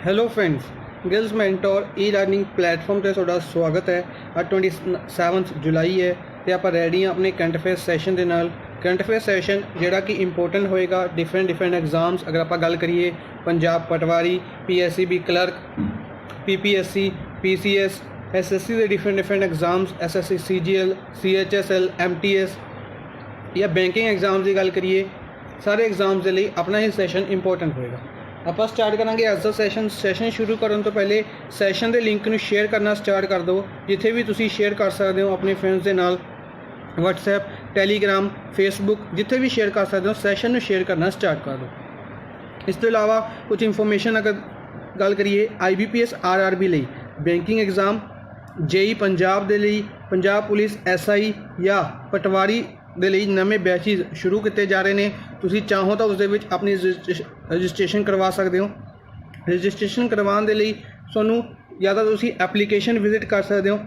Hello friends, gills mentor e learning platform ਤੇ ਤੁਹਾਡਾ ਸਵਾਗਤ ਹੈ। ਅੱਜ 27 ਜੁਲਾਈ ਹੈ ਤੇ ਆਪਾਂ ਰੈਡੀ ਹਾਂ ਆਪਣੇ ਕਰੰਟ ਅਫੇਅਰਸ ਸੈਸ਼ਨ ਦੇ ਨਾਲ। ਕਰੰਟ ਅਫੇਅਰਸ ਸੈਸ਼ਨ ਜਿਹੜਾ ਕਿ ਇੰਪੋਰਟੈਂਟ ਹੋਏਗਾ ਡਿਫਰੈਂਟ ਐਗਜ਼ਾਮਸ। ਅਗਰ ਆਪਾਂ ਗੱਲ ਕਰੀਏ ਪੰਜਾਬ ਪਟਵਾਰੀ, PSCB clerk, PPSC, PCS, SSC ਦੇ different exams, SSC CGL, CHSL, MTS ਜਾਂ ਬੈਂਕਿੰਗ ਐਗਜ਼ਾਮਸ ਦੀ ਗੱਲ ਕਰੀਏ, ਸਾਰੇ ਐਗਜ਼ਾਮਸ ਦੇ ਲਈ ਆਪਣਾ ਹੀ ਸੈਸ਼ਨ ਇੰਪੋਰਟੈਂਟ ਹੋਏਗਾ। ਆਪਾਂ ਸਟਾਰਟ ਕਰਾਂਗੇ ਅੱਜ ਦਾ ਸੈਸ਼ਨ ਸ਼ੁਰੂ ਕਰਨ ਤੋਂ ਪਹਿਲੇ ਸੈਸ਼ਨ ਦੇ ਲਿੰਕ ਨੂੰ ਸ਼ੇਅਰ ਕਰਨਾ ਸਟਾਰਟ ਕਰ ਦਿਓ। ਜਿੱਥੇ ਵੀ ਤੁਸੀਂ ਸ਼ੇਅਰ ਕਰ ਸਕਦੇ ਹੋ ਆਪਣੇ ਫਰੈਂਡਸ ਦੇ ਨਾਲ, WhatsApp, Telegram, Facebook, ਜਿੱਥੇ ਵੀ ਸ਼ੇਅਰ ਕਰ ਸਕਦੇ ਹੋ ਸੈਸ਼ਨ ਨੂੰ ਸ਼ੇਅਰ ਕਰਨਾ ਸਟਾਰਟ ਕਰ ਦਿਓ। ਇਸ ਤੋਂ ਇਲਾਵਾ ਕੁਝ ਇਨਫੋਰਮੇਸ਼ਨ ਅਗਰ ਗੱਲ ਕਰੀਏ IBPS RRB ਲਈ ਬੈਂਕਿੰਗ ਐਗਜ਼ਾਮ, JEE ਪੰਜਾਬ ਦੇ ਲਈ, ਪੰਜਾਬ ਪੁਲਿਸ SI ਜਾਂ ਪਟਵਾਰੀ ਦੇ ਲਈ ਨਵੇਂ ਬੈਚਿਸ ਸ਼ੁਰੂ ਕੀਤੇ ਜਾ ਰਹੇ ਨੇ। ਤੁਸੀਂ ਚਾਹੋ ਤਾਂ ਉਸ ਦੇ ਵਿੱਚ ਆਪਣੀ ਰਜਿਸਟ੍ਰੇਸ਼ਨ ਕਰਵਾ ਸਕਦੇ ਹੋ। ਰਜਿਸਟ੍ਰੇਸ਼ਨ ਕਰਵਾਉਣ ਦੇ ਲਈ ਤੁਹਾਨੂੰ ਜਾਂ ਤਾਂ ਤੁਸੀਂ ਐਪਲੀਕੇਸ਼ਨ ਵਿਜ਼ਿਟ ਕਰ ਸਕਦੇ ਹੋ,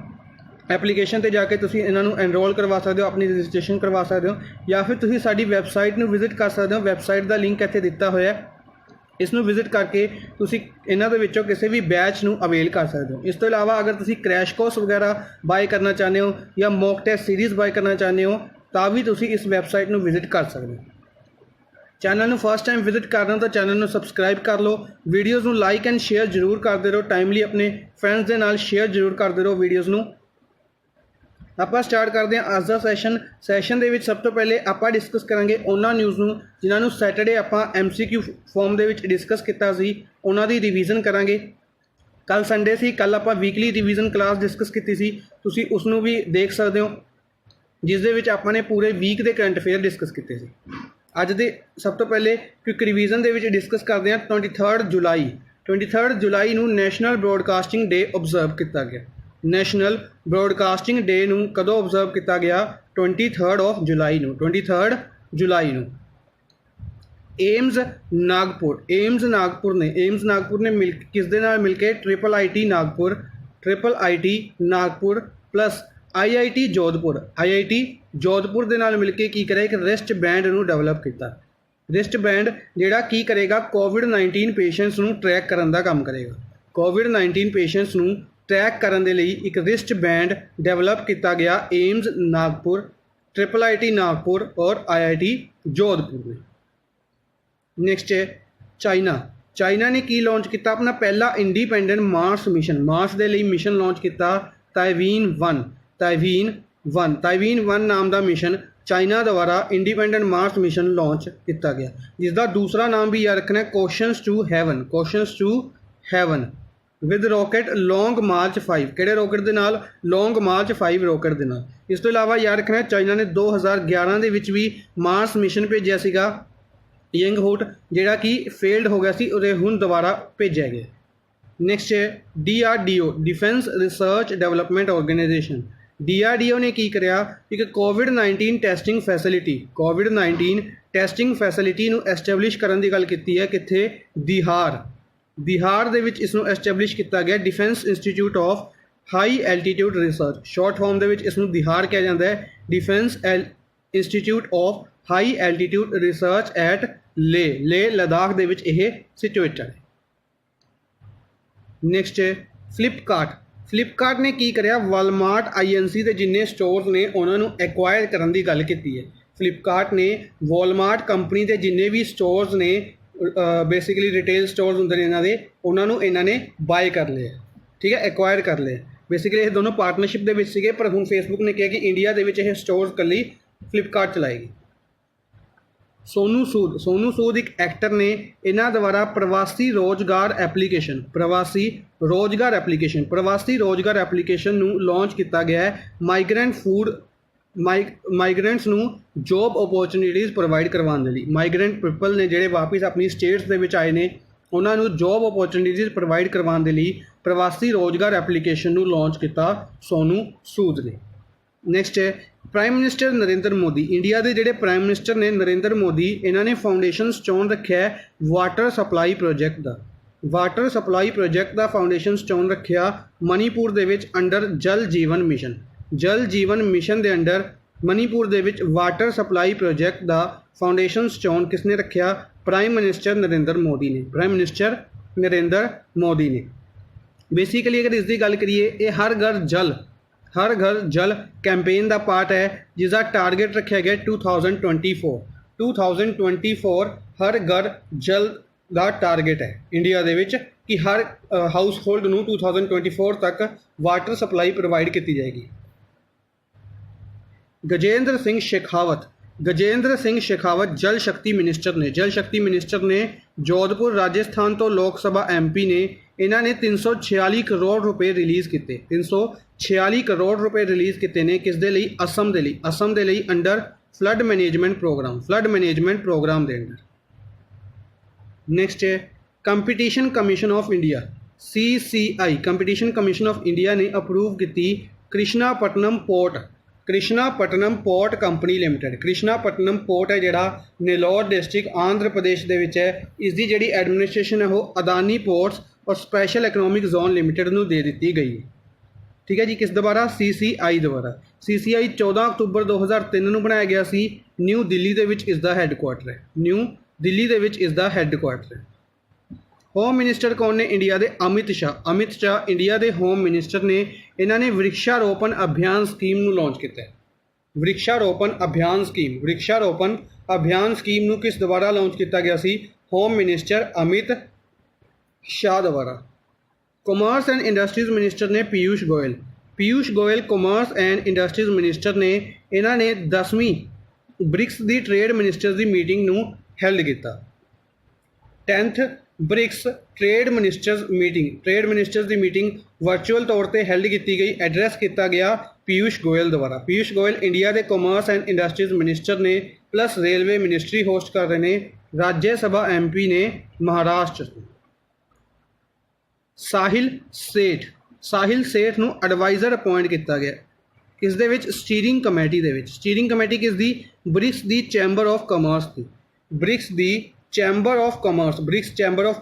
ਐਪਲੀਕੇਸ਼ਨ 'ਤੇ ਜਾ ਕੇ ਤੁਸੀਂ ਇਹਨਾਂ ਨੂੰ ਐਨਰੋਲ ਕਰਵਾ ਸਕਦੇ ਹੋ, ਆਪਣੀ ਰਜਿਸਟ੍ਰੇਸ਼ਨ ਕਰਵਾ ਸਕਦੇ ਹੋ, ਜਾਂ ਫਿਰ ਤੁਸੀਂ ਸਾਡੀ ਵੈਬਸਾਈਟ ਨੂੰ ਵਿਜ਼ਿਟ ਕਰ ਸਕਦੇ ਹੋ। ਵੈਬਸਾਈਟ ਦਾ ਲਿੰਕ ਇੱਥੇ ਦਿੱਤਾ ਹੋਇਆ, ਇਸ ਨੂੰ ਵਿਜ਼ਿਟ ਕਰਕੇ ਤੁਸੀਂ ਇਹਨਾਂ ਦੇ ਵਿੱਚੋਂ ਕਿਸੇ ਵੀ ਬੈਚ ਨੂੰ ਅਵੇਲ ਕਰ ਸਕਦੇ ਹੋ। ਇਸ ਤੋਂ ਇਲਾਵਾ ਅਗਰ ਤੁਸੀਂ ਕ੍ਰੈਸ਼ ਕੋਰਸ ਵਗੈਰਾ ਬਾਏ ਕਰਨਾ ਚਾਹੁੰਦੇ ਹੋ ਜਾਂ ਮੌਕ ਟੈਸਟ ਸੀਰੀਜ਼ ਬਾਏ ਕਰਨਾ ਚਾਹੁੰਦੇ ਹੋ ਤਾਂ ਵੀ ਤੁਸੀਂ ਇਸ ਵੈਬਸਾਈਟ ਨੂੰ ਵਿਜ਼ਿਟ ਕਰ ਸਕਦੇ ਹੋ। ਚੈਨਲ ਨੂੰ ਫਸਟ ਟਾਈਮ ਵਿਜ਼ਿਟ ਕਰਨਾ ਤਾਂ ਚੈਨਲ ਨੂੰ ਸਬਸਕ੍ਰਾਈਬ ਕਰ ਲਓ। ਵੀਡੀਓਜ਼ ਨੂੰ ਲਾਈਕ ਐਂਡ ਸ਼ੇਅਰ ਜ਼ਰੂਰ ਕਰਦੇ ਰਹੋ, ਟਾਈਮਲੀ ਆਪਣੇ ਫਰੈਂਡਸ ਦੇ ਨਾਲ ਸ਼ੇਅਰ ਜ਼ਰੂਰ ਕਰਦੇ ਰਹੋ ਵੀਡੀਓਜ਼ ਨੂੰ। ਆਪਾਂ ਸਟਾਰਟ ਕਰਦੇ ਹਾਂ ਅੱਜ ਦਾ ਸੈਸ਼ਨ ਦੇ ਵਿੱਚ ਸਭ ਤੋਂ ਪਹਿਲੇ ਆਪਾਂ ਡਿਸਕਸ ਕਰਾਂਗੇ ਉਹਨਾਂ ਨਿਊਜ਼ ਨੂੰ ਜਿਨ੍ਹਾਂ ਨੂੰ ਸੈਟਰਡੇ ਆਪਾਂ MCQ ਫਾਰਮ ਦੇ ਵਿੱਚ ਡਿਸਕਸ ਕੀਤਾ ਸੀ, ਉਹਨਾਂ ਦੀ ਰਿਵੀਜ਼ਨ ਕਰਾਂਗੇ। ਕੱਲ੍ਹ ਸੰਡੇ ਸੀ, ਕੱਲ੍ਹ ਆਪਾਂ ਵੀਕਲੀ ਰਿਵੀਜ਼ਨ ਕਲਾਸ ਡਿਸਕਸ ਕੀਤੀ ਸੀ, ਤੁਸੀਂ ਉਸ ਨੂੰ ਵੀ ਦੇਖ ਸਕਦੇ ਹੋ, ਜਿਸ ਦੇ ਵਿੱਚ ਆਪਾਂ ਨੇ ਪੂਰੇ ਵੀਕ ਦੇ ਕਰੰਟ ਅਫੇਅਰ ਡਿਸਕਸ ਕੀਤੇ ਸੀ। ਅੱਜ ਦੇ ਸਭ ਤੋਂ ਪਹਿਲੇ ਕੁਇਕ ਰਿਵੀਜ਼ਨ ਦੇ ਵਿੱਚ ਡਿਸਕਸ ਕਰਦੇ ਹਾਂ 23 ਜੁਲਾਈ ਨੂੰ ਨੈਸ਼ਨਲ ਬ੍ਰੌਡਕਾਸਟਿੰਗ ਡੇ ਓਬਜ਼ਰਵ ਕੀਤਾ ਗਿਆ। ਨੈਸ਼ਨਲ ਬ੍ਰੌਡਕਾਸਟਿੰਗ ਡੇ ਨੂੰ ਕਦੋਂ ਓਬਜ਼ਰਵ ਕੀਤਾ ਗਿਆ? 23 ਜੁਲਾਈ ਨੂੰ। ਏਮਜ਼ ਨਾਗਪੁਰ ਨੇ ਕਿਸ ਦੇ ਨਾਲ ਮਿਲ ਕੇ IIT Nagpur plus IIT Jodhpur ਦੇ ਨਾਲ ਮਿਲ ਕੇ ਕੀ ਕਰਿਆ? ਇੱਕ ਰਿਸਟ ਬੈਂਡ ਨੂੰ ਡਿਵੈਲਪ ਕੀਤਾ। ਰਿਸਟ ਬੈਂਡ ਜਿਹੜਾ ਕੀ ਕਰੇਗਾ? COVID-19 ਪੇਸ਼ੈਂਟਸ ਨੂੰ ਟਰੈਕ ਕਰਨ ਦਾ ਕੰਮ ਕਰੇਗਾ। COVID-19 ਪੇਸ਼ੈਂਟਸ ਨੂੰ ਟਰੈਕ ਕਰਨ ਦੇ ਲਈ ਇੱਕ ਰਿਸਟ ਬੈਂਡ ਡਿਵੈਲਪ ਕੀਤਾ ਗਿਆ ਏਮਜ਼ ਨਾਗਪੁਰ, IIT ਨਾਗਪੁਰ ਔਰ IIT ਜੋਧਪੁਰ ਨੇ। ਨੈਕਸਟ ਹੈ ਚਾਈਨਾ ਨੇ ਕੀ ਲਾਂਚ ਕੀਤਾ? ਆਪਣਾ ਪਹਿਲਾ ਇੰਡੀਪੈਂਡੈਂਟ ਮਾਰਸ ਮਿਸ਼ਨ। ਮਾਰਸ ਦੇ ਲਈ ਮਿਸ਼ਨ ਲਾਂਚ ਕੀਤਾ ਤਾਈਵੀਨ 1 ਨਾਮ ਦਾ ਮਿਸ਼ਨ ਚਾਈਨਾ ਦੁਆਰਾ ਇੰਡੀਪੈਂਡੈਂਟ ਮਾਰਸ ਮਿਸ਼ਨ ਲਾਂਚ ਕੀਤਾ ਗਿਆ, ਜਿਸ ਦਾ ਦੂਸਰਾ ਨਾਮ ਵੀ ਯਾਦ ਰੱਖਣਾ questions to heaven with rocket Long March 5। ਕਿਹੜੇ ਰੋਕੇਟ ਦੇ ਨਾਲ? ਲੌਂਗ ਮਾਰਚ 5 ਰੋਕੇਟ ਦੇ ਨਾਲ। ਇਸ ਤੋਂ ਇਲਾਵਾ ਯਾਦ ਰੱਖਣਾ ਚਾਈਨਾ ਨੇ 2011 ਦੇ ਵਿੱਚ ਵੀ ਮਾਰਸ ਮਿਸ਼ਨ ਭੇਜਿਆ ਸੀਗਾ ਯੰਗਹੂਟ, ਜਿਹੜਾ ਕਿ ਫੇਲਡ ਹੋ ਗਿਆ ਸੀ, ਉਹਦੇ ਹੁਣ ਦੁਬਾਰਾ ਭੇਜਿਆ ਗਿਆ। ਨੈਕਸਟ ਹੈ DRDO defence research development organisation. DRDO ਨੇ ਕੀ ਕਰਿਆ? ਇੱਕ COVID-19 ਟੈਸਟਿੰਗ ਫੈਸਿਲਿਟੀ ਨੂੰ ਐਸਟੈਬਲਿਸ਼ ਕਰਨ ਦੀ ਗੱਲ ਕੀਤੀ ਹੈ। ਕਿੱਥੇ? ਬਿਹਾਰ ਦੇ ਵਿੱਚ ਇਸ ਨੂੰ ਐਸਟੈਬਲਿਸ਼ ਕੀਤਾ ਗਿਆ। Defence institute of high altitude research, short form ਦੇ ਵਿੱਚ ਇਸ ਨੂੰ ਬਿਹਾਰ ਕਿਹਾ ਜਾਂਦਾ ਹੈ। Defence institute of high altitude research at Leh Ladakh ਦੇ ਵਿੱਚ ਇਹ ਸਿਚੁਏਟਡ ਹੈ। ਨੈਕਸਟ ਹੈ ਫਲਿੱਪਕਾਰਟ ਨੇ ਕੀ ਕਰਿਆ? ਵਾਲਮਾਰਟ INC ਦੇ ਜਿੰਨੇ ਸਟੋਰਸ ਨੇ ਉਹਨਾਂ ਨੂੰ ਐਕਵਾਇਰ ਕਰਨ ਦੀ ਗੱਲ ਕੀਤੀ ਹੈ। ਫਲਿੱਪਕਾਰਟ ਨੇ ਵਾਲਮਾਰਟ ਕੰਪਨੀ ਦੇ ਜਿੰਨੇ ਵੀ ਸਟੋਰਸ ਨੇ, ਬੇਸਿਕਲੀ ਰਿਟੇਲ ਸਟੋਰਸ ਹੁੰਦੇ ਨੇ ਉਹਨਾਂ ਨੂੰ ਇਹਨਾਂ ਨੇ ਬਾਏ ਕਰ ਲਿਆ, ਠੀਕ ਹੈ, ਐਕਵਾਇਰ ਕਰ ਲਿਆ। ਬੇਸਿਕਲੀ ਇਹ ਦੋਨੋਂ ਪਾਰਟਨਰਸ਼ਿਪ ਦੇ ਵਿੱਚ ਸੀਗੇ, ਪਰ ਹੁਣ ਫੇਸਬੁੱਕ ਨੇ ਕਿਹਾ ਕਿ ਇੰਡੀਆ ਦੇ ਵਿੱਚ ਇਹ ਸਟੋਰਸ ਇਕੱਲੀ ਫਲਿੱਪਕਾਰਟ ਚਲਾਏਗੀ। ਸੋਨੂ ਸੂਦ ਇੱਕ ਐਕਟਰ ਨੇ, ਇਹਨਾਂ ਦੁਆਰਾ ਪ੍ਰਵਾਸੀ ਰੋਜ਼ਗਾਰ ਐਪਲੀਕੇਸ਼ਨ ਨੂੰ ਲਾਂਚ ਕੀਤਾ ਗਿਆ ਹੈ। ਮਾਈਗਰੈਂਟਸ ਨੂੰ ਜੋਬ ਓਪਰਚੁਨਿਟੀਜ਼ ਪ੍ਰੋਵਾਈਡ ਕਰਵਾਉਣ ਦੇ ਲਈ। ਮਾਈਗਰੈਂਟ ਪੀਪਲ ਨੇ ਜਿਹੜੇ ਵਾਪਸ ਆਪਣੀ ਸਟੇਟਸ ਦੇ ਵਿੱਚ ਆਏ ਨੇ, ਉਹਨਾਂ ਨੂੰ ਜੋਬ ਓਪਰਚੁਨਿਟੀਜ਼ ਪ੍ਰੋਵਾਈਡ ਕਰਵਾਉਣ ਦੇ ਲਈ ਪ੍ਰਵਾਸੀ ਰੋਜ਼ਗਾਰ ਐਪਲੀਕੇਸ਼ਨ ਨੂੰ ਲਾਂਚ ਕੀਤਾ ਸੋਨੂ ਸੂਦ ਨੇ। ਨੈਕਸਟ ਹੈ prime minister Narendra Modi. India ਦੇ ਜਿਹੜੇ ਪ੍ਰਾਈਮ ਮਿਨਿਸਟਰ ਨੇ ਨਰਿੰਦਰ ਮੋਦੀ, ਇਹਨਾਂ ਨੇ ਫਾਊਂਡੇਸ਼ਨ ਸਟੋਨ ਰੱਖਿਆ ਹੈ ਵਾਟਰ ਸਪਲਾਈ ਪ੍ਰੋਜੈਕਟ ਦਾ ਫਾਊਂਡੇਸ਼ਨ ਸਟੋਨ ਰੱਖਿਆ ਮਨੀਪੁਰ ਦੇ ਵਿੱਚ ਅੰਡਰ ਜਲ ਜੀਵਨ ਮਿਸ਼ਨ ਦੇ ਅੰਡਰ ਮਨੀਪੁਰ ਦੇ ਵਿੱਚ ਵਾਟਰ ਸਪਲਾਈ ਪ੍ਰੋਜੈਕਟ ਦਾ ਫਾਊਂਡੇਸ਼ਨ ਸਟੋਨ ਕਿਸਨੇ ਰੱਖਿਆ? ਪ੍ਰਾਈਮ ਮਿਨਿਸਟਰ ਨਰਿੰਦਰ ਮੋਦੀ ਨੇ। ਪ੍ਰਾਈਮ ਮਿਨਿਸਟਰ नरेंद्र मोदी ने। बेसिकली अगर इसकी गल करिए, ये हर घर जल कैंपेन का पार्ट है, जिसका टारगेट रखा गया 2024 हर घर जल का टारगेट है इंडिया दे विच कि हर हाउस होल्ड नूं 2024 तक वाटर सप्लाई प्रोवाइड की जाएगी। गजेंद्र सिंह शेखावत जल शक्ति मिनिस्टर ने जोधपुर राजस्थान तो लोक सभा MP ने इन्होंने 346 करोड़ रुपए रिलीज़ किए। 346 करोड़ रुपए रिलीज़ किए ने किस दे लई? असम दे लई अंडर फ्लड मैनेजमेंट प्रोग्राम दे अंडर। नैक्सट है competition commission of India CCI। Competition commission of India ने अप्रूव की Krishnapatnam port company limited. Krishnapatnam port है जिहड़ा नेल्लोर डिस्ट्रिक्ट आंध्र प्रदेश दे विच है। इसकी जिहड़ी एडमिनिस्ट्रेशन है वो अदानी पोर्ट्स और स्पैशल इकनॉमिक जोन लिमिटेड नूं दे दी गई है। ठीक है जी, किस द्वारा? CCI द्वारा। CCI 14 अक्तूबर 2003 नूं बनाया गया सी। न्यू दिल्ली दे विच इसदा हैडकुआटर है। होम मिनिस्टर कौन ने इंडिया के? अमित शाह इंडिया के होम मिनिस्टर ने। इन्होंने वृक्षारोपण अभियान स्कीम नूं लॉन्च किया है। वृक्षारोपण अभियान स्कीम नूं किस द्वारा लॉन्च किया गया सी? होम मिनिस्टर अमित शाह द्वारा। कॉमर्स एंड इंडस्ट्रीज़ मिनिस्टर ने Piyush Goyal commerce and industries minister ने। इन्होंने 10वीं ब्रिक्स की ट्रेड मिनिस्टर्स की मीटिंग नूं हैल्ड किया। 10th ब्रिक्स ट्रेड मिनिस्टर्स की मीटिंग वर्चुअल तौर पर हैल्ड की गई। एड्रैस किया गया पीयूष गोयल द्वारा। पीयूष गोयल इंडिया के कॉमर्स एंड इंडस्ट्रीज़ मिनिस्टर ने, प्लस रेलवे मिनिस्ट्री होस्ट कर रहे हैं। राज्य सभा MP ने महाराष्ट्र। साहिल सेठ नूं एडवाइज़र अपॉइंट किया गया। इस दे विच स्टीयरिंग कमेटी किसदी? ब्रिक्स दी चैंबर ऑफ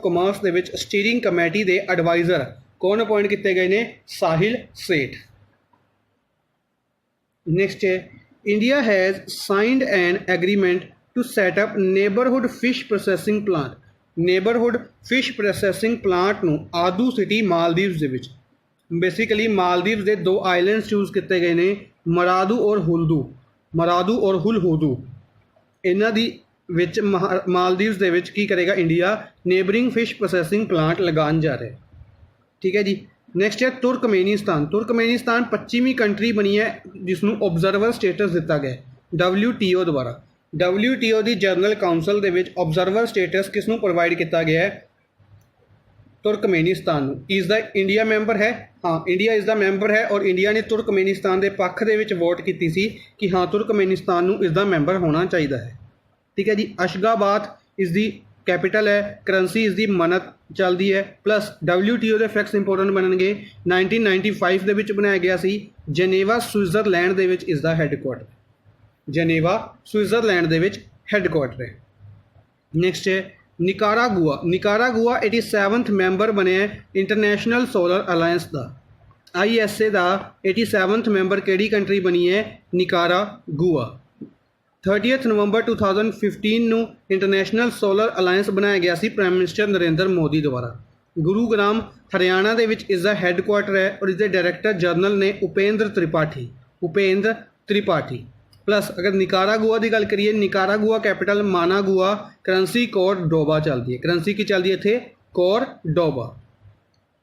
कॉमर्स दे विच स्टीयरिंग कमेटी दे एडवाइज़र कौन अपॉइंट किए गए ने? साहिल सेठ। नेक्स्ट है India has signed an agreement to set up neighbourhood fish processing plant नूं आदू सिटी मालदीव्स दे विच। बेसिकली मालदीव्स के 2 आइलैंड्स चूज़ किए गए हैं, मरादू और हुल हुदू। इन्हां दी विच मालदीव्स दे विच की करेगा India? Neighbouring fish processing plant लगान जा रहा है। ठीक है जी। नैक्सट है तुर्कमेनिस्तान 25वीं कंट्री बनी है जिसनों ऑब्जर्वर स्टेटस दिता गया WTO द्वारा। WTO की जनरल काउंसल दे विच ऑब्जर्वर स्टेटस किसनों प्रोवाइड किया गया है? तुर्कमेनिस्तान। इस द इंडिया मैंबर है? हाँ, इंडिया इस द मैंबर है और इंडिया ने तुर्कमेनिस्तान के पक्ष दे विच वोट की सी कि हाँ तुर्कमेनिस्तान नूं इस द मैंबर होना चाहिए है। ठीक है जी। अशगाबाद इसकी कैपिटल है। करंसी इसकी मनत चलती है। प्लस WTO के फैक्ट्स इंपोर्टेंट बननगे। 1995 दे विच बनाया गया सी। जनेवा स्विट्जरलैंड दे विच इसका हैडकुआटर है। नैक्सट है निकारागुआ 87th मैंबर बने इंटरनेशनल सोलर अलायंस का। ISA का 87th मैंबर केड़ी कंट्री बनी है? निकारागुआ। 30 नवंबर 2015 नूं इंटरनेशनल सोलर अलायंस बनाया गया C prime minister Narendra Modi द्वारा। गुरुग्राम हरियाणा के विच इसका हैडकुआटर है और इसके डायरैक्टर जनरल ने उपेंद्र त्रिपाठी। प्लस अगर निकारागुआ की गल करिए, Nicaragua capital Managua. Currency Cordoba चलती है। करंसी की चलती है इत्थे? कॉर्डोबा।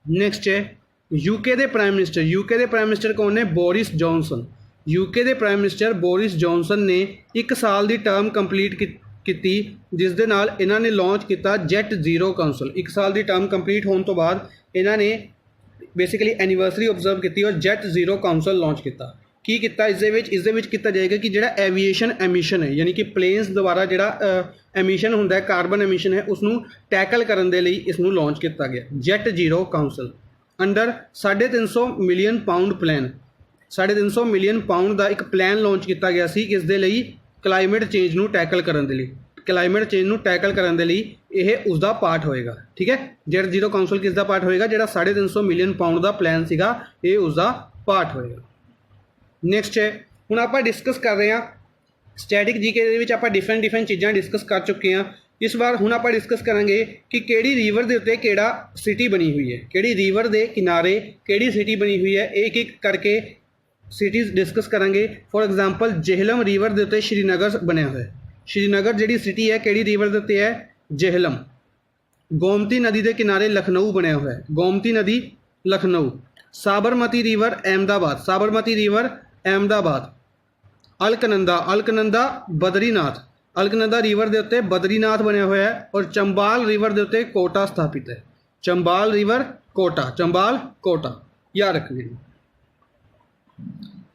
नैक्सट है यूके के प्राइम मिनिस्टर कौन ने? Boris Johnson. यूके के प्राइम मिनिस्टर बोरिस जॉनसन ने 1 साल की टर्म कंप्लीट की जिस दे नाल इन्होंने लॉन्च किया जेट जीरो काउंसल। 1 साल की टर्म कंप्लीट होने तो बाद इन्होंने बेसिकली एनिवर्सरी ऑब्जर्व की और जेट जीरो काउंसल लॉन्च किया। की किया इस किया जाएगा कि जिहड़ा एविएशन एमिशन है यानी कि प्लेन्स द्वारा जिहड़ा एमिशन होंदा है, कार्बन एमिशन है, उसनूं टैकल करन दे लई इसनूं लॉन्च किया गया Jet Zero Council under 350 million pound plan. 350 million pound का एक प्लान लॉन्च किया गया सी किस दे लई? क्लाइमेट चेंज नूं टैकल करन दे लई। यह उसका पार्ट होएगा। ठीक है, जेट जीरो काउंसल किसका पार्ट होएगा? जिहड़ा 350 मिलियन पाउंड का प्लान सीगा ये उसका पार्ट होएगा। नैक्सट है हुण आपां डिस्कस कर रहे हैं स्टैटिक जीके दे विच आपां डिफरेंट चीज़ां डिस्कस कर चुके हैं। इस बार हुण आपां डिस्कस करांगे कि किहड़ी रिवर दे उत्ते किहड़ा सिटी बनी हुई है, किहड़ी रिवर दे किनारे किहड़ी सिटी बनी हुई है, एक एक करके सिटीज़ डिस्कस करांगे। फॉर एग्जाम्पल जेहलम रिवर दे उत्ते श्रीनगर बनया हुआ है। श्रीनगर जिहड़ी सिटी है किहड़ी रिवर दे उत्ते है, जेहलम। गोमती नदी के किनारे लखनऊ बनया हुआ है, गोमती नदी Lucknow. Sabarmati river Ahmedabad, Sabarmati river Ahmedabad. Alaknanda, Alaknanda Badrinath, Alaknanda river के उत्ते बद्रीनाथ बनया हुआ है। और चंबाल रिवर के उत्ते कोटा स्थापित है, चंबाल रिवर कोटा, चंबाल कोटा याद रखने।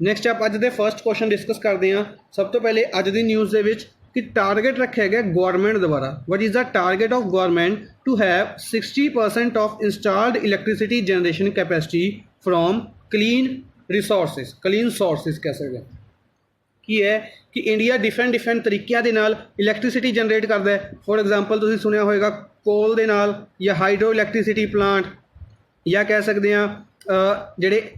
नैक्सट आप अज दे फर्स्ट क्वेश्चन डिस्कस करते हैं। सब तो पहले अज की न्यूज़ के विच कि टारगेट रखा गया गवर्नमेंट द्वारा, what is the target of government to have 60% of installed electricity generation capacity from clean resources, clean sources कह सकते हैं की है कि इंडिया डिफरेंट तरीक़ों के नाल इलैक्ट्रिसिटी जनरेट करता है। फॉर एग्जाम्पल तुसीं सुनिया होएगा कोल दे नाल या हाइड्रो इलैक्ट्रिसिटी प्लांट, या कह सकते हैं जिहड़े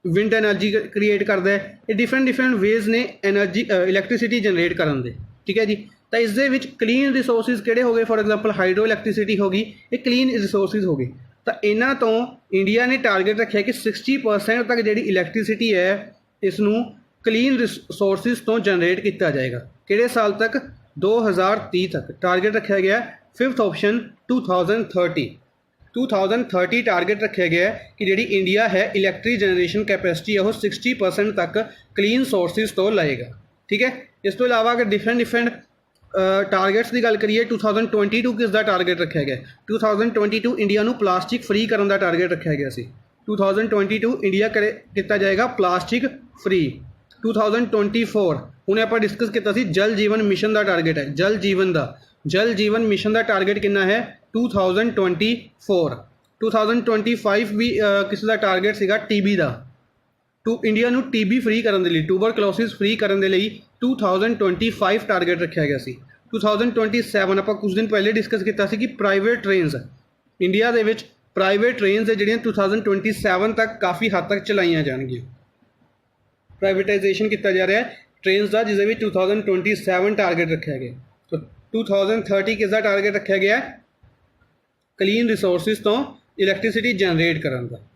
विंड एनर्जी क्रिएट करता है। ये डिफरेंट वेज ने एनर्जी इलैक्ट्रिसिटी जनरेट करन दे, ठीक है जी। तो इस दे विच क्लीन रिसोर्सिस किहड़े हो गए, फॉर एग्जाम्पल हाइड्रो इलैक्ट्रिसिटी हो गई, ये क्लीन रिसोर्सिस हो गई। तो इन्हां तो इंडिया ने टारगेट रखा कि 60% तक जिहड़ी इलैक्ट्रिसिटी है इसनूं क्लीन रिसोर्सिस तो जनरेट किया जाएगा। किहड़े साल तक, 2030 तक टारगेट रखा गया। फिफ्थ ऑप्शन 2030 टारगेट रखा गया है कि जिहड़ी इंडिया है इलैक्ट्रिक जनरेशन कैपेसिटी है वो 60% तक क्लीन सोर्सिस तो लाएगा, ठीक है। इस तो इलावा अगर डिफरेंट टारगेट्स की गल करिए, 2022 किस दा टारगेट रखा गया। 2022 इंडिया नूं प्लास्टिक फ्री करने का टारगेट रखा गया सी। 2022 इंडिया किया जाएगा प्लास्टिक फ्री। 2024 हुणे आपां डिस्कस किया सी जल जीवन मिशन का टारगेट है, जल जीवन मिशन का टारगेट कितना है 2024। 2025 भी किसी का टारगेट सीगा टीबी का, इंडिया नूं टीबी फ्री करने लई, ट्यूबरकुलोसिस फ्री करने लई 2025 टारगेट रखा गया सी। 2027 आपां कुछ दिन पहले डिस्कस किया सी कि प्राइवेट ट्रेनस इंडिया दे विच प्राइवेट ट्रेनस जिहड़ियां 2027 तक काफ़ी हद तक चलाईयां जाणगियां। प्राइवेटाइजेशन किया जा रहा है ट्रेनस का, जिसके भी 2027 टारगेट रखा गया। तो 2030 किसका टारगेट रखा गया, क्लीन रिसोर्सिस तो इलैक्ट्रिसिटी जनरेट करने का।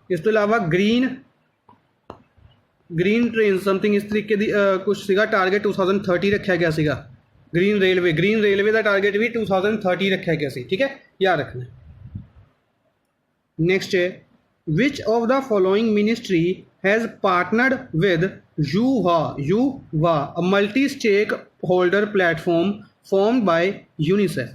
इस तो इलावा ग्रीन ट्रेन समथिंग इस तरीके की कुछ सीगा टारगेट 2030 रखा गया सीगा। ग्रीन रेलवे का टारगेट भी 2030 रखा गया सी, ठीक है, याद रखना। नेक्स्ट है Which of the following ministry has partnered with UVA, a multi-stakeholder platform formed by UNICEF?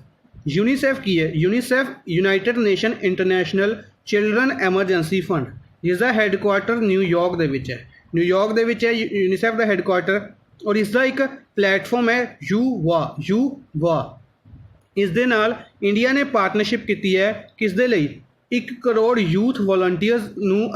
UNICEF की है, UNICEF United Nation International Children Emergency Fund, जिसका हेडक्वार्टर न्यूयॉर्क दे विच है, न्यूयॉर्क दे विच है यूनीसेफ का हेडक्वार्टर। और इसका एक प्लेटफॉर्म है UVA। इस दे नाल इंडिया ने पार्टनरशिप की है किस दे लई, 1 करोड़ यूथ वॉलंटियर्स नूं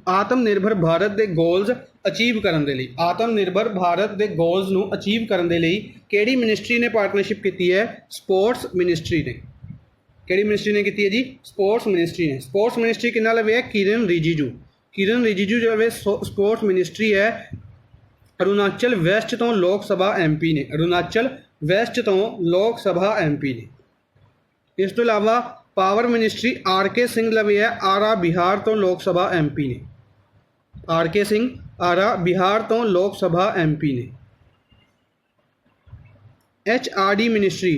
आत्मनिर्भर भारत के गोल्स अचीव करने के लिए, आत्मनिर्भर भारत के गोल्स नूं अचीव करने के लिए किहड़ी मिनिस्ट्री ने पार्टनरशिप की है, स्पोर्ट्स मिनिस्ट्री ने। किहड़ी मिनिस्ट्री ने की है जी, स्पोर्ट्स मिनिस्ट्री ने। स्पोर्ट्स मिनिस्ट्री किन्ना लवे है, किरण रिजिजू जो है स्पोर्ट्स मिनिस्ट्री है। अरुणाचल वैस्ट तो लोक सभा MP ने, अरुणाचल वैस्ट तो लोक सभा MP ने। इस तो इलावा पावर मिनिस्ट्री RK सिंह लवी है, आरा बिहार तो लोक सभा MP ने, RK सिंह आरा बिहार तो लोक सभा MP ने। HRD मिनिस्ट्री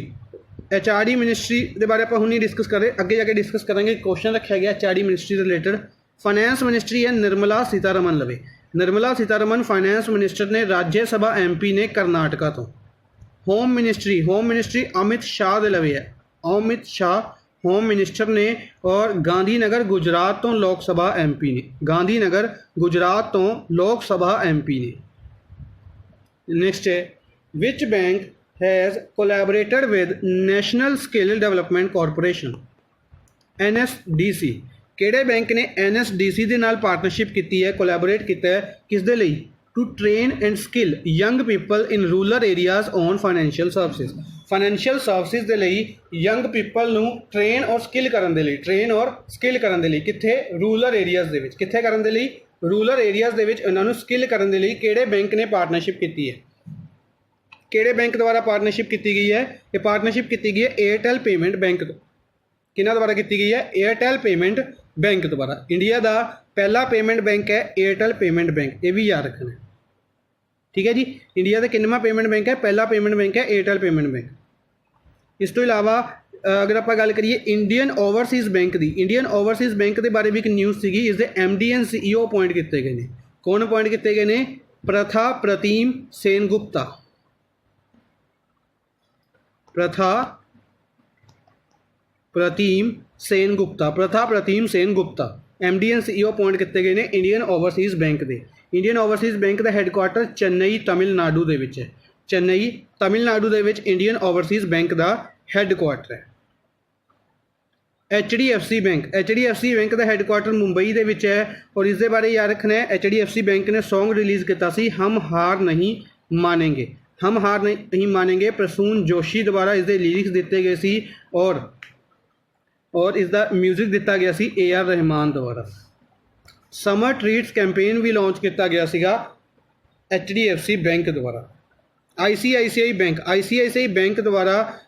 के बारे में हम डिस्कस कर रहे, अगे जाके डिस्कस करेंगे। क्वेश्चन रखा गया HRD ministry related. Finance ministry है निर्मला सीतारमन लवे, निर्मला सीतारमन फाइनेंस मिनिस्टर ने, राज्यसभा MP ने कर्नाटका तो। होम मिनिस्ट्री अमित शाह दे लवे है, अमित शाह होम मिनिस्टर ने। और गांधीनगर गुजरात तो लोक सभा MP ने, गांधीनगर गुजरात तो लोक सभा MP ने। नेक्स्ट है which bank has collaborated with National Skill Development Corporation NSDC, किहड़े बैंक ने NSDC दे नाल पार्टनरशिप की है, कोलैबोरेट किया है किस दे लई, to train and skill young people in rural areas on financial services, financial services के लिए यंग पीपल नूं ट्रेन और स्किल करने के लिए, ट्रेन और स्किल करने के लिए कित्थे, रूरल एरियाज दे विच, कित्थे करने के लिए, रूरल एरियाज दे विच इन्हां नूं स्किल करने के लिए किहड़े बैंक ने पार्टनरशिप की है। ਕਿਹੜੇ ਬੈਂਕ ਦੁਆਰਾ ਪਾਰਟਨਰਸ਼ਿਪ ਕੀਤੀ ਗਈ ਹੈ? ਇਹ ਪਾਰਟਨਰਸ਼ਿਪ ਕੀਤੀ ਗਈ ਹੈ ਏਅਰਟੈਲ ਪੇਮੈਂਟ ਬੈਂਕ ਤੋਂ। ਕਿਹਨਾਂ ਦੁਆਰਾ ਕੀਤੀ ਗਈ ਹੈ? ਏਅਰਟੈਲ ਪੇਮੈਂਟ ਬੈਂਕ ਦੁਆਰਾ। ਇੰਡੀਆ ਦਾ ਪਹਿਲਾ ਪੇਮੈਂਟ ਬੈਂਕ ਹੈ ਏਅਰਟੈਲ ਪੇਮੈਂਟ ਬੈਂਕ, ਇਹ ਵੀ ਯਾਦ ਰੱਖਣਾ। ਠੀਕ ਹੈ जी, इंडिया का किन्नवां पेमेंट बैंक है? पहला पेमेंट बैंक है एयरटेल पेमेंट बैंक। इस तो इलावा अगर आप गल करिए इंडियन ओवरसीज़ बैंक की, इंडियन ओवरसीज़ बैंक के बारे में एक न्यूज़ सी, इसके MD एंड CEO अपॉइंट किए गए हैं। कौन अपॉइंट किए गए हैं? प्रथा Pratim Sengupta. Partha Pratim Sengupta, Partha Pratim Sengupta MD and CEO appoint किए गए हैं इंडियन ओवरसीज़ बैंक के। इंडियन ओवरसीज़ बैंक का हैडकुआटर चेन्नई तमिलनाडु के विच है। चेन्नई तमिलनाडु के विच इंडियन ओवरसीज़ बैंक का हैडकुआटर है। HDFC बैंक, HDFC बैंक का हैडकुआटर मुंबई के विच है और इसके बारे याद रखना है। HDFC बैंक ने सॉन्ग रिलीज़ किया सी हम हार नहीं मानेंगे, हम हार नहीं मानेंगे। प्रसून जोशी द्वारा इसके लिरिक्स दिते गए सी और इसका म्यूजिक दिता गया सी AR रहमान द्वारा। समर ट्रीट्स कैंपेन भी लॉन्च किया गया सीगा HDFC बैंक द्वारा। ICICI बैंक, ICICI बैंक द्वारा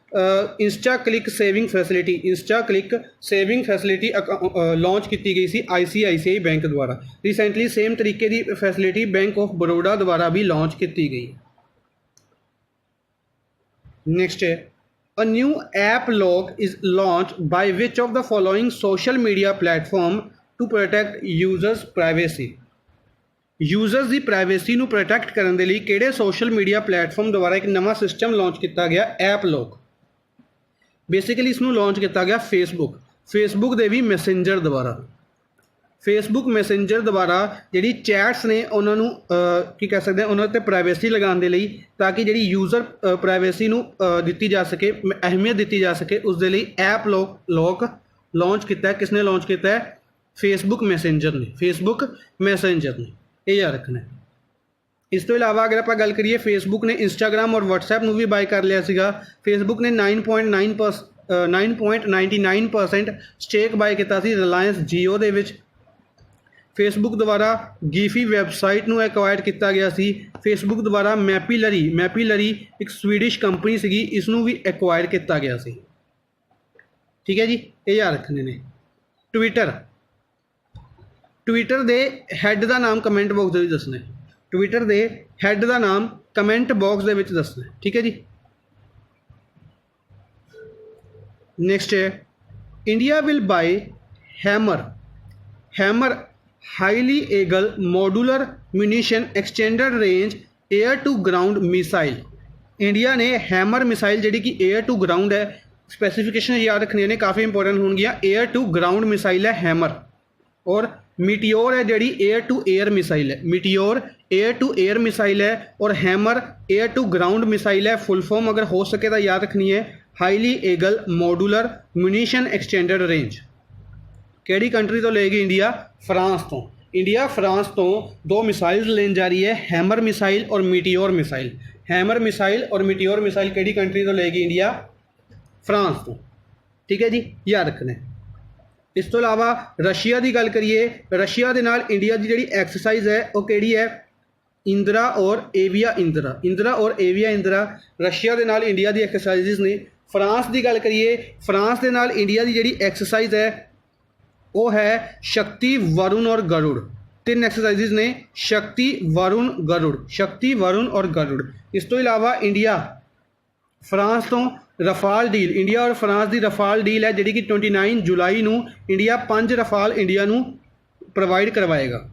Insta click saving facility, Insta click saving facility launch की गई सी ICICI बैंक द्वारा। रिसेंटली सेम तरीके की फैसिलिटी बैंक ऑफ बड़ौदा द्वारा भी लॉन्च की गई। नेक्स्ट है a new app lock is launch by which of the following social media platform to protect users privacy. Users की प्राइवेसी नू प्रोटैक्ट करने के लिए किहड़े सोशल मीडिया प्लेटफॉर्म द्वारा एक नवा सिस्टम लॉन्च किया गया ऐप लॉक। बेसिकली इसनू लॉन्च किया गया फेसबुक, फेसबुक के भी मैसेंजर द्वारा। फेसबुक मैसेंजर द्वारा जी चैट्स ने उन्होंने की कह सकते हैं उन्होंने प्राइवेसी लगाने के लिए ताकि जी यूजर प्राइवेसी नू दी जा सके, अहमियत दी जा सके, उसके लिए ऐप लॉक लॉन्च किया। किसने लॉन्च किया है? फेसबुक मैसेंजर ने, फेसबुक मैसेंजर ने, ये याद रखना है। इस तो इलावा अगर आप गल करिए फेसबुक ने इंस्टाग्राम और वट्सएप में भी बाय कर लिया सीगा। फेसबुक ने 9.99% स्टेक बाय किया सी रिलायंस जियो दे विच। फेसबुक द्वारा गीफी वैबसाइट नू एक्वायर किया गया सी। फेसबुक द्वारा मैपीलरी एक स्वीडिश कंपनी सी, इसनू भी एक्वायर किया गया सी। ठीक है जी, ये याद रखने ने। ट्विटर दे हैड का नाम कमेंट बॉक्स में दसना है। ट्विटर दे हैड का नाम कमेंट बॉक्स के दसना है। ठीक है जी। नेक्स्ट है India will buy HAMMER highly agile modular munition extended range air to ground missile. India ने हैमर मिसाइल जी कि एयर टू ग्राउंड है, स्पैसीफिकेशन याद रखनी ने काफ़ी इंपॉर्टेंट होंगी। एयर टू ग्राउंड मिसाइल है हैमर, और मीटियोर है जी एयर टू एयर मिसाइल है। Meteor air to air missile है और HAMMER air to ground missile है। फुल फॉर्म अगर हो सके तो याद रखनी है highly agile modular munition extended range. केड़ी कंट्री तो लेगी इंडिया? फ्रांस तो। इंडिया फ्रांस तो दो मिसाइल्स लेने जा रही है, हैमर मिसाइल और मीटियोर मिसाइल। हैमर मिसाइल और मीटियोर मिसाइल केड़ी कंट्री तो लेगी इंडिया? फ्रांस तो। ठीक है जी, याद रखना है। इस तो इलावा रशिया की गल करिए, रशिया के नाल इंडिया की जी एक्सरसाइज है वो केड़ी है? इंदिरा और एविया इंदिरा। इंदिरा और एविया इंदिरा रशिया के नाल इंडिया की एक्सरसाइजिज ने। फ्रांस की गल करिए, फ्रांस के नाल इंडिया की जी एक्सरसाइज है वो है शक्ति वरुण और गरुड़। तीन एक्सरसाइजिज ने, शक्ति वरुण गरुड़, शक्ति वरुण और गरुड़। इस तो इलावा इंडिया फ्रांस तो रफाल डील, इंडिया और फ्रांस की रफाल डील है जी कि 29 जुलाई नू इंडिया 5 रफाल इंडिया नू प्रोवाइड करवाएगा।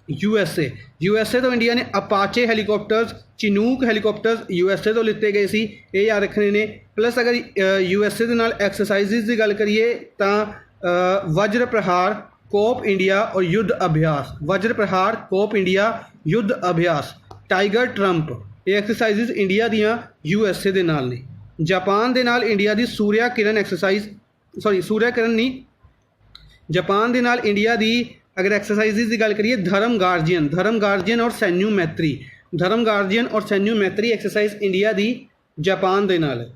यूएसए तो इंडिया ने अपाचे हैलीकॉप्टर्स, चिनूक हैलीकॉप्टर्स यूएसए तो लिते गए सी, ये याद रखने ने। प्लस अगर यूएसए के नाल एक्सरसाइजिज की गल करिए तो वज्र प्रहार, कोप इंडिया और युद्ध अभ्यास। वज्र प्रहार, कोप इंडिया, युद्ध अभ्यास। टाइगर ट्रंप, ये एक्सरसाइजिज इंडिया दियाँ यूएसए के नाल ने। जापान के नाल इंडिया की सूर्या किरण एक्सरसाइज, सॉरी सूर्या किरण नहीं, जापान के नाल इंडिया की अगर एक्सरसाइजिज की गल करिए धर्म गार्जियन और सैन्यू मैत्री। धर्म गार्जियन और सैन्यू मैत्री एक्सरसाइज इंडिया की जापान के नाल है।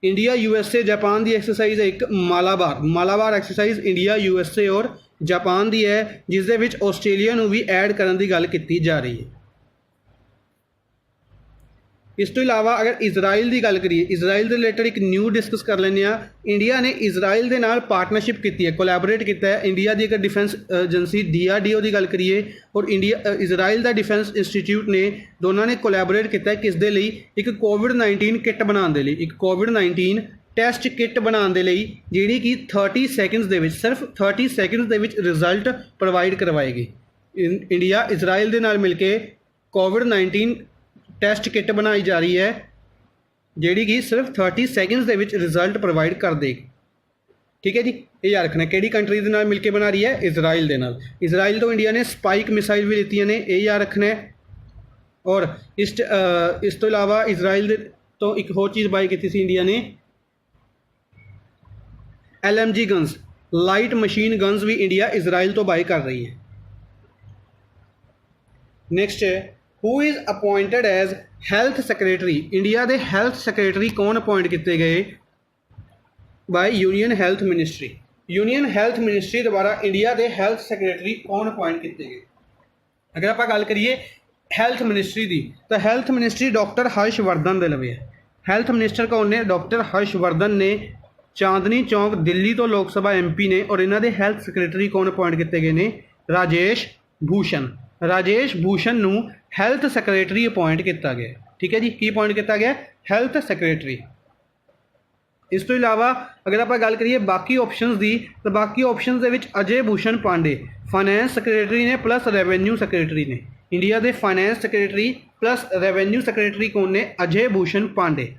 इंडिया यूएसए जापान की एक्सरसाइज है एक मालाबार एक्सरसाइज इंडिया यूएसए और जापान की है, जिस दे विच ऑस्ट्रेलिया नू भी ऐड करने की गल की जा रही है। इस तो इलावा अगर इजराइल की गल करिए, इजराइल के रिलेटेड एक न्यू डिस्कस कर लें। इंडिया ने इजराइल के नाल पार्टनरशिप की है, कोलैबोरेट किया है। इंडिया की अगर डिफेंस एजेंसी DRDO की गल करिए और इंडिया इजराइल का डिफेंस इंस्टीट्यूट ने, दोनों ने कोलैबोरेट किया है किस दे लई, एक कोविड-19 किट बनाने के लिए, एक कोविड-19 टैसट किट बनाने के लिए, जी कि 30 सैकेंड्स दे विच, सिर्फ 30 seconds they which result provide करवाएगी। इंडिया इजराइल के नाल मिलके कोविड-19 टैसट किट बनाई जा रही है, जी कि सिर्फ 30 सैकेंड्स के विच रिजल्ट प्रोवाइड कर देगी। ठीक है जी, ये याद रखना। किहड़ी कंट्री के नाल मिलके बना रही है? इजराइल के नाल। इजराइल तो इंडिया ने स्पाइक मिसाइल भी लीतियां ने, ये याद रखना है। और इस तो इलावा इजराइल तो एक होर चीज़ बाय की थी इंडिया ने, LMG guns, light machine guns भी इंडिया इजराइल तो बाय कर रही है। नेक्स्ट है, who is appointed as health secretary. India के हैल्थ सैक्रटरी कौन अपॉइंट किए गए? By union health ministry. Union health ministry द्वारा इंडिया के हैल्थ सैक्रटरी कौन अपॉइंट किए गए? अगर आप गल करिए हैल्थ मिनिस्ट्री की, तो हैल्थ मिनिस्ट्री डॉक्टर हर्षवर्धन दे लवे है। हैल्थ मिनिस्टर कौन ने? डॉक्टर हर्षवर्धन ने। चांदनी चौक दिल्ली तो लोक सभा MP ने। और इन्हों के हैल्थ सैक्रटरी कौन अपॉइंट किए गए हैं? राजेश भूषण। राजेश भूषण नूं हैल्थ सैक्रटरी अपॉइंट किया गया। ठीक है जी, की अपॉइंट किया गया? Health secretary. इस तो इलावा अगर आप गल करिए बाकी ऑप्शनस की, तो बाकी ऑप्शनस के अजय भूषण पांडे फाइनैंस सैक्रटरी ने प्लस रेवन्यू सैक्रटरी ने। इंडिया के finance secretary plus revenue secretary कौन ने? अजय भूषण पांडे।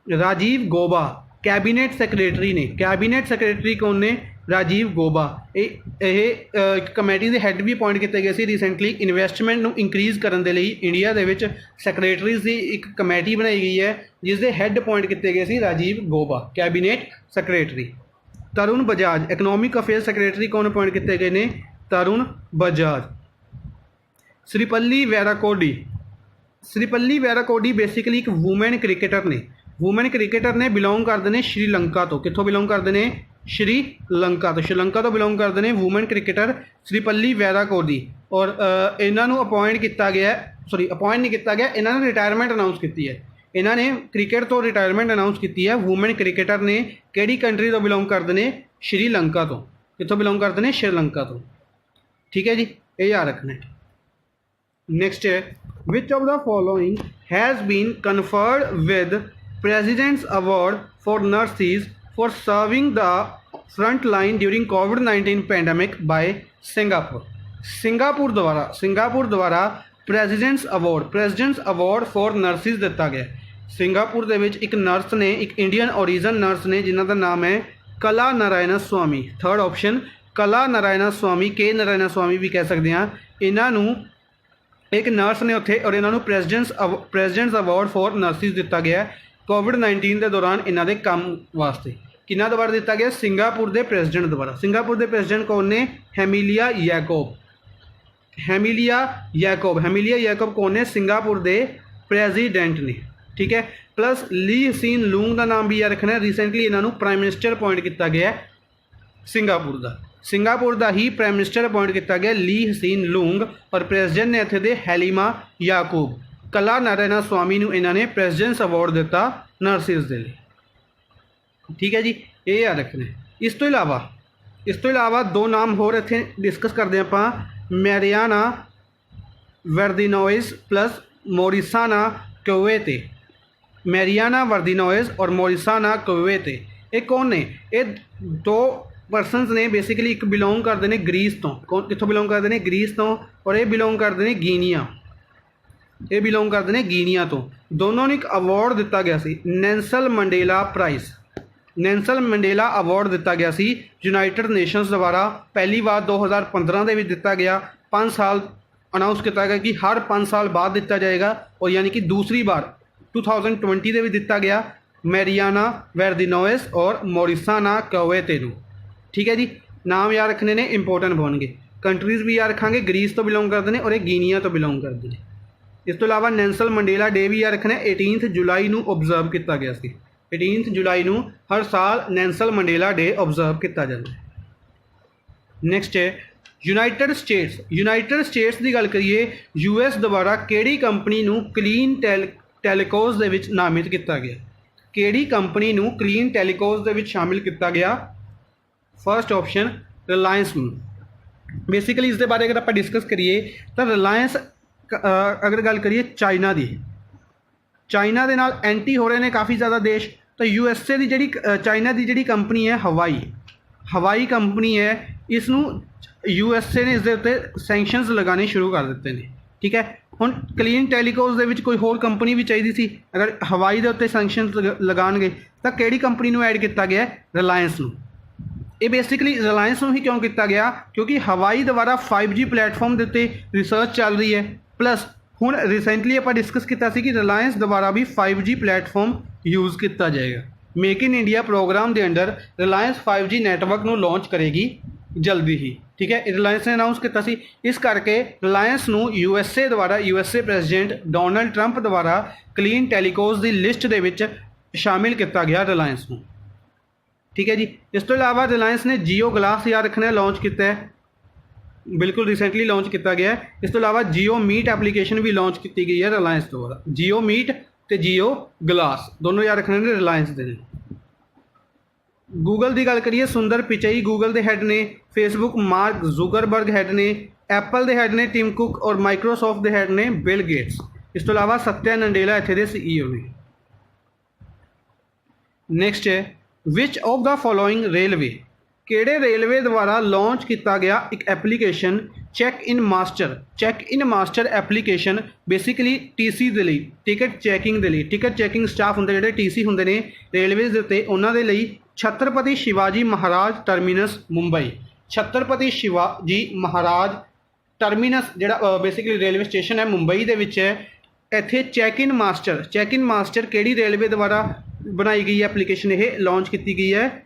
राजीव गौबा कैबिनेट सैक्रटरी ने। कैबिनेट सैक्रटरी कौन ने? राजीव गौबा। एक कमेटी के हैड भी अपॉइंट किए गए रिसेंटली। इन्वेस्टमेंट को इंक्रीज़ करने के लिए इंडिया के सैक्रटरीज की एक कमेटी बनाई गई है, जिसके हैड अपॉइंट किए गए Rajiv Gauba, cabinet secretary. Tarun Bajaj economic affair secretary कौन अपॉइंट किए गए हैं? तरुण बजाज। श्रीपल्ली वैराकोडी। श्रीपल्ली वैराकोडी बेसिकली एक वूमेन क्रिकेटर ने। वूमेन क्रिकेटर ने, बिलोंग करते हैं श्रीलंका तो। कितों बिलोंग करते हैं? श्रीलंका तो। श्रीलंका तो बिलोंग करते हैं वूमेन क्रिकेटर श्रीपल्ली वैराकोडी। और इन्हों अपॉइंट किया गया, सॉरी अपॉइंट नहीं किया गया, इन्होंने रिटायरमेंट अनाउंस की है। इन्होंने क्रिकेट तो रिटायरमेंट अनाउंस की है। वूमेन क्रिकेटर ने किहड़ी कंट्री तो बिलोंग करते हैं? श्रीलंका तो। कितों बिलोंग करते हैं? श्रीलंका तो। ठीक है जी, ये याद रखना है। नेक्स्ट है, which of the following has been conferred with president's award for nurses for serving the front line during कोविड-19 पैंडमिक बाय सिंगापुर। सिंगापुर द्वारा प्रेसिडेंट्स अवार्ड फॉर नर्सिस दिता गया। सिंगापुर दे विच एक नर्स ने, एक इंडियन ओरिजिन नर्स ने, जिन्हों का नाम है कला नारायण स्वामी। थर्ड ऑप्शन कला नारायण स्वामी, के नारायण स्वामी भी कह सकते हैं। इन्हों एक नर्स ने उत्थे, और इन्हों प्रेसिडेंट्स अवार्ड फॉर नर्सिस दिता गया कोविड-19 के दौरान इन्हों के काम वास्ते। किन्ना द्वारा दिता गया? सिंगापुर के प्रेसिडेंट द्वारा। सिंगापुर के प्रेसिडेंट कौन ने? हेमिलिया याकोब। हेमिलिया याकोब कौन ने? सिंगापुर के प्रेसिडेंट ने। ठीक है, प्लस ली हसीन लूंग का नाम भी याद रखना है। रिसेंटली इन्हों प्राइम मिनिस्टर अपॉइंट किया गया सिंगापुर का ही प्राइम मिनिस्टर अपॉइंट किया गया ली हसीन लूंग। और प्रेसिडेंट ने इत्थे दे हैलीमा याकूब। कला नारायण स्वामी नूं इन्होंने प्रेसिडेंट्स अवार्ड दिता नर्सिस के लिए। ठीक है जी, ये याद रखना है। इस तो इलावा दो नाम होर इत्थे डिस्कस करते हैं आप, मैरियाना वर्दिनोइस प्लस मोरिसाना क्वेते। मैरियाना वर्दिनोइस और मोरिसाना क्वेते, ये कौन ने? ये दो परसनस ने। बेसिकली एक बिलोंग करते हैं ग्रीस तो। कौन कितों बिलोंग करते हैं? ग्रीस तो। और ये बिलोंग करते हैं गिनिया तो। दोनों ने एक अवार्ड दिता गया सी, Nelson Mandela prize. Nelson Mandela award दिता गया सी यूनाइटेड नेशनस द्वारा। पहली बार 2015 के दिता गया। 5 साल अनाउंस किया गया कि हर 5 साल बाद दिता जाएगा। और यानी कि दूसरी बार 2020 के भी दिता गया मैरियाना वर्दिनोइस और मोरिसाना क्वेते नूं। ठीक है जी, नाम याद रखने ने, इंपोर्टेंट बनगे। कंट्रीज़ भी याद रखा, ग्रीस तो बिलोंग करते हैं और ये गिनिया तो बिलोंग करते हैं। इस तो इलावा नेल्सन मंडेला डे भी याद रखना, 18 जुलाई नूं ऑब्जर्व किया गया सी। 18 जुलाई नूं हर साल नेल्सन मंडेला डे ऑब्जर्व किया जाता है। नैक्सट है यूनाइटेड स्टेट्स की गल करिए, US द्वारा किहड़ी कंपनी नूं ਟੈਲੀਕੋਜ਼ ਦੇ ਵਿੱਚ ਨਾਮਿਤ ਕੀਤਾ ਗਿਆ। ਕਿਹੜੀ ਕੰਪਨੀ ਨੂੰ ਕਲੀਨ ਟੈਲੀਕੋਜ਼ ਦੇ ਵਿੱਚ ਸ਼ਾਮਿਲ ਕੀਤਾ ਗਿਆ? ਫਰਸਟ ਆਪਸ਼ਨ ਰਿਲਾਇੰਸ ਨੂੰ। ਬੇਸਿਕਲੀ ਇਸ ਦੇ ਬਾਰੇ ਅਗਰ ਆਪਾਂ ਡਿਸਕਸ ਕਰੀਏ ਤਾਂ ਰਿਲਾਇੰਸ ਅਗਰ ਗੱਲ ਕਰੀਏ ਚਾਈਨਾ ਦੀ, ਚਾਈਨਾ ਦੇ ਨਾਲ ਐਂਟੀ ਹੋ ਰਹੇ ਨੇ ਕਾफ़ੀ ਜ਼ਿਆਦਾ ਦੇਸ਼। ਤਾਂ USA ਦੀ ਜਿਹੜੀ ਚਾਈਨਾ ਦੀ ਜਿਹੜੀ ਕੰਪਨੀ ਹੈ ਹਵਾਈ ਕੰਪਨੀ ਹੈ, ਇਸ ਨੂੰ USA ਨੇ ਇਸ ਦੇ ਉੱਤੇ ਸੈਂਕਸ਼ਨਸ ਲਗਾਉਣੇ ਸ਼ੁਰੂ ਕਰ ਦਿੱਤੇ ਨੇ। ਠੀਕ ਹੈ, ਹੁਣ ਕਲੀਨ ਟੈਲੀਕੋਜ਼ ਦੇ ਵਿੱਚ ਕੋਈ ਹੋਰ ਕੰਪਨੀ ਵੀ ਚਾਹੀਦੀ ਸੀ। ਅਗਰ ਹਵਾਈ ਦੇ ਉੱਤੇ ਸੈਂਕਸ਼ਨਸ ਲਗਾਉਣਗੇ ਤਾਂ ਕਿਹੜੀ ਕੰਪਨੀ ਨੂੰ ਐਡ ਕੀਤਾ ਗਿਆ? ਰਿਲਾਇੰਸ ਨੂੰ। ਇਹ ਬੇਸਿਕਲੀ ਰਿਲਾਇੰਸ ਨੂੰ ਹੀ ਕਿਉਂ ਕੀਤਾ ਗਿਆ? ਕਿਉਂਕਿ ਹਵਾਈ ਦੁਆਰਾ 5G ਪਲੇਟਫਾਰਮ ਦੇ ਉੱਤੇ ਰਿਸਰਚ ਚੱਲ ਰਹੀ ਹੈ। ਪਲੱਸ ਹੁਣ ਰੀਸੈਂਟਲੀ ਆਪਾਂ ਡਿਸਕਸ ਕੀਤਾ ਸੀ ਕਿ ਰਿਲਾਇੰਸ ਦੁਆਰਾ ਵੀ 5G ਪਲੇਟਫਾਰਮ ਯੂਜ਼ ਕੀਤਾ ਜਾਏਗਾ। ਮੇਕ ਇਨ ਇੰਡੀਆ ਪ੍ਰੋਗਰਾਮ ਦੇ ਅੰਡਰ ਰਿਲਾਇੰਸ 5G ਨੈਟਵਰਕ ਨੂੰ ਲਾਂਚ ਕਰੇਗੀ ਜਲਦੀ ਹੀ। ਠੀਕ ਹੈ, ਰਿਲਾਇੰਸ ਨੇ ਅਨਾਊਂਸ ਕੀਤਾ ਸੀ। ਇਸ ਕਰਕੇ ਰਿਲਾਇੰਸ ਨੂੰ USA ਪ੍ਰੈਜ਼ੀਡੈਂਟ ਡੋਨਲਡ ਟਰੰਪ ਦੁਆਰਾ ਕਲੀਨ ਟੈਲੀਕੋਜ਼ ਦੀ ਲਿਸਟ ਦੇ ਵਿੱਚ ਸ਼ਾਮਿਲ ਕੀਤਾ ਗਿਆ ਰਿਲਾਇੰਸ ਨੂੰ। ਠੀਕ ਹੈ ਜੀ, ਇਸ ਤੋਂ ਇਲਾਵਾ ਰਿਲਾਇੰਸ ਨੇ ਜੀਓ ਗਲਾਸ ਯਾਦ ਰੱਖਣਾ ਲਾਂਚ ਕੀਤਾ ਹੈ, ਬਿਲਕੁਲ ਰੀਸੈਂਟਲੀ ਲਾਂਚ ਕੀਤਾ ਗਿਆ ਹੈ। ਇਸ ਤੋਂ ਇਲਾਵਾ ਜੀਓ ਮੀਟ ਐਪਲੀਕੇਸ਼ਨ ਵੀ ਲਾਂਚ ਕੀਤੀ ਗਈ ਹੈ ਰਿਲਾਇੰਸ ਦੁਆਰਾ। ਜੀਓ ਮੀਟ ਤੇ ਜੀਓ ਗਲਾਸ ਦੋਨੋਂ ਯਾਦ ਰੱਖਣੇ ਨੇ ਰਿਲਾਇੰਸ ਦੇ ਨੇ। ਗੂਗਲ ਦੀ ਗੱਲ ਕਰੀਏ, ਸੁੰਦਰ ਪਿਚਈ ਗੂਗਲ ਦੇ ਹੈੱਡ ਨੇ, ਫੇਸਬੁੱਕ ਮਾਰਕ ਜ਼ੁਕਰਬਰਗ ਹੈੱਡ ਨੇ, ਐਪਲ ਦੇ ਹੈੱਡ ਨੇ ਟਿਮ ਕੁਕ ਔਰ ਮਾਈਕਰੋਸੌਫਟ ਦੇ ਹੈੱਡ ਨੇ ਬਿਲ ਗੇਟਸ। ਇਸ ਤੋਂ ਇਲਾਵਾ ਸਤਿਆ ਨੰਡੇਲਾ ਇੱਥੇ ਦੇ CEO ਨੇ। ਨੈਕਸਟ ਹੈ which of the following railway, ਕਿਹੜੇ ਰੇਲਵੇ ਦੁਆਰਾ ਲਾਂਚ ਕੀਤਾ ਗਿਆ ਇੱਕ application check in master application basically TC ਦੇ ਲਈ, ਟਿਕਟ ਚੈਕਿੰਗ ਦੇ ਲਈ। ਟਿਕਟ ਚੈਕਿੰਗ ਸਟਾਫ ਹੁੰਦੇ ਜਿਹੜੇ TC ਹੁੰਦੇ ਨੇ ਰੇਲਵੇਜ਼ ਦੇ ਉੱਤੇ, ਉਹਨਾਂ ਦੇ ਲਈ ਛਤਰਪਤੀ ਸ਼ਿਵਾਜੀ ਮਹਾਰਾਜ ਟਰਮੀਨਸ ਮੁੰਬਈ। ਛਤਰਪਤੀ ਸ਼ਿਵਾਜੀ ਮਹਾਰਾਜ ਟਰਮੀਨਸ ਜਿਹੜਾ ਬੇਸਿਕਲੀ ਰੇਲਵੇ ਸਟੇਸ਼ਨ ਹੈ ਮੁੰਬਈ ਦੇ ਵਿੱਚ ਹੈ। ਇੱਥੇ ਚੈੱਕ ਇਨ ਮਾਸਟਰ ਕਿਹੜੀ ਰੇਲਵੇ ਦੁਆਰਾ ਬਣਾਈ ਗਈ ਐਪਲੀਕੇਸ਼ਨ? ਇਹ ਲਾਂਚ ਕੀਤੀ ਗਈ ਹੈ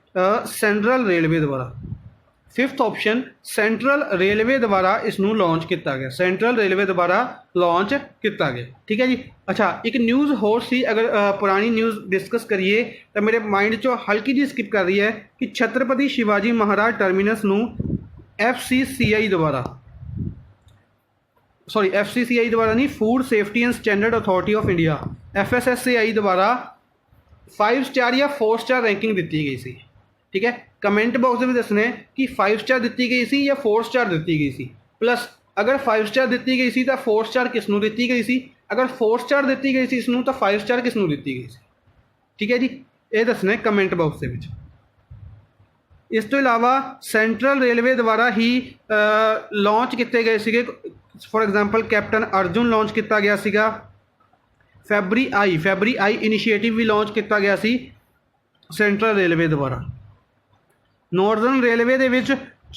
ਸੈਂਟਰਲ ਰੇਲਵੇ ਦੁਆਰਾ। ਫਿਫਥ ਆਪਸ਼ਨ ਸੈਂਟਰਲ ਰੇਲਵੇ ਦੁਆਰਾ ਇਸ ਨੂੰ ਲਾਂਚ ਕੀਤਾ ਗਿਆ, ਸੈਂਟਰਲ ਰੇਲਵੇ ਦੁਆਰਾ ਲਾਂਚ ਕੀਤਾ ਗਿਆ। ਠੀਕ ਹੈ ਜੀ। ਅੱਛਾ, ਇੱਕ ਨਿਊਜ਼ ਹੋਰ ਸੀ, ਅਗਰ ਪੁਰਾਣੀ ਨਿਊਜ਼ ਡਿਸਕਸ ਕਰੀਏ ਤਾਂ ਮੇਰੇ ਮਾਈਂਡ 'ਚੋਂ ਹਲਕੀ ਜਿਹੀ ਸਕਿਪ ਕਰ ਰਹੀ ਹੈ ਕਿ ਛਤਰਪਤੀ ਸ਼ਿਵਾਜੀ ਮਹਾਰਾਜ ਟਰਮੀਨਸ ਨੂੰ FCCI ਦੁਆਰਾ ਨਹੀਂ, food safety and standard authority of India FSSAI ਦੁਆਰਾ 5 ਸਟਾਰ ਜਾਂ 4 ਸਟਾਰ ਰੈਂਕਿੰਗ ਦਿੱਤੀ ਗਈ ਸੀ। ਠੀਕ ਹੈ, ਕਮੈਂਟ ਬਾਕਸ ਦੇ ਵਿੱਚ ਦੱਸਣਾ ਕਿ 5 ਸਟਾਰ ਦਿੱਤੀ ਗਈ ਸੀ ਜਾਂ 4 ਸਟਾਰ ਦਿੱਤੀ ਗਈ ਸੀ। ਪਲੱਸ ਅਗਰ 5 ਸਟਾਰ ਦਿੱਤੀ ਗਈ ਸੀ ਤਾਂ 4 ਸਟਾਰ ਕਿਸ ਨੂੰ ਦਿੱਤੀ ਗਈ ਸੀ? ਅਗਰ 4 ਸਟਾਰ ਦਿੱਤੀ ਗਈ ਸੀ ਇਸ ਨੂੰ ਤਾਂ 5 ਸਟਾਰ ਕਿਸ ਨੂੰ ਦਿੱਤੀ ਗਈ ਸੀ? ਠੀਕ ਹੈ ਜੀ, ਇਹ ਦੱਸਣਾ ਕਮੈਂਟ ਬਾਕਸ ਦੇ ਵਿੱਚ। ਇਸ ਤੋਂ ਇਲਾਵਾ ਸੈਂਟਰਲ ਰੇਲਵੇ ਦੁਆਰਾ ਹੀ ਲਾਂਚ ਕੀਤੇ ਗਏ ਸੀਗੇ, for example captain Arjun launch ਕੀਤਾ ਗਿਆ ਸੀਗਾ। ਫੈਬਰੀ ਆਈ ਇਨੀਸ਼ੀਏਟਿਵ ਵੀ ਲਾਂਚ ਕੀਤਾ ਗਿਆ ਸੀ ਸੈਂਟਰਲ ਰੇਲਵੇ ਦੁਆਰਾ। ਨਾਰਦਰਨ ਰੇਲਵੇ ਦੇ ਵਿੱਚ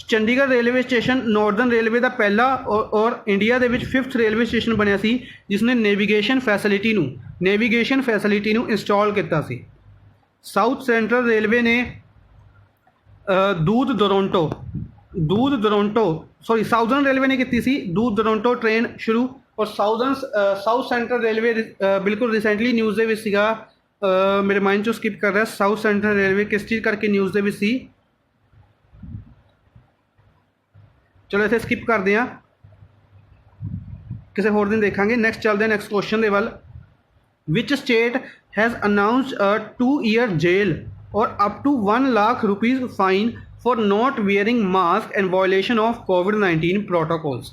Chandigarh railway station Northern Railway ਦਾ ਪਹਿਲਾ ਔਰ ਇੰਡੀਆ ਦੇ ਵਿੱਚ 5th ਰੇਲਵੇ ਸਟੇਸ਼ਨ ਬਣਿਆ ਸੀ ਜਿਸ ਨੇ ਨੈਵੀਗੇਸ਼ਨ ਫੈਸਿਲਿਟੀ ਨੂੰ ਇੰਸਟਾਲ ਕੀਤਾ ਸੀ। ਸਾਊਥ ਸੈਂਟਰਲ ਰੇਲਵੇ ਨੇ ਸਾਊਦਰਨ ਰੇਲਵੇ ਨੇ ਕੀਤੀ ਸੀ ਦੂਧ ਦੁਰੰਟੋ ਟ੍ਰੇਨ ਸ਼ੁਰੂ। ਔਰ ਸਾਊਥ ਸੈਂਟਰਲ ਰੇਲਵੇ ਬਿਲਕੁਲ ਰੀਸੈਂਟਲੀ ਨਿਊਜ਼ ਦੇ ਵਿੱਚ ਸੀਗਾ, ਮੇਰੇ ਮਾਈਂਡ 'ਚੋਂ ਸਕਿਪ ਕਰ ਰਿਹਾ। ਸਾਊਥ ਸੈਂਟਰਲ ਰੇਲਵੇ ਕਿਸ ਚੀਜ਼ ਕਰਕੇ ਨਿਊਜ਼ ਦੇ ਵਿੱਚ ਸੀ? ਚਲੋ ਇੱਥੇ ਸਕਿਪ ਕਰਦੇ ਹਾਂ, ਕਿਸੇ ਹੋਰ ਦਿਨ ਦੇਖਾਂਗੇ। ਨੈਕਸਟ ਚੱਲਦੇ ਹਾਂ ਨੈਕਸਟ ਕੁਐਸਚਨ ਦੇ ਵੱਲ। Which state has announced a 2-year jail or up to 1 lakh rupees fine for not wearing mask and violation of COVID-19 protocols.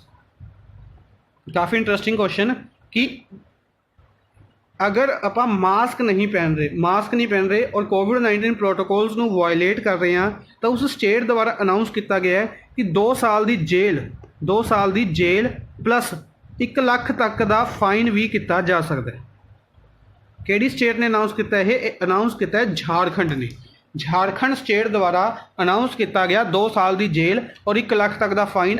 काफ़ी इंटरेस्टिंग क्वेश्चन कि अगर आप मास्क नहीं पहन रहे और COVID-19 प्रोटोकॉल्स ਨੂੰ वायलेट कर रहे हैं तो उस स्टेट द्वारा अनाउंस किया गया है कि 2 साल की जेल प्लस 1 ਲੱਖ तक का फाइन भी किया जा सकता है। ਕਿਹੜੀ स्टेट ने अनाउंस किया है? अनाउंस किया है झारखंड ने। झारखंड स्टेट द्वारा अनाउंस किया गया 2 साल की जेल और 1 ਲੱਖ तक का फाइन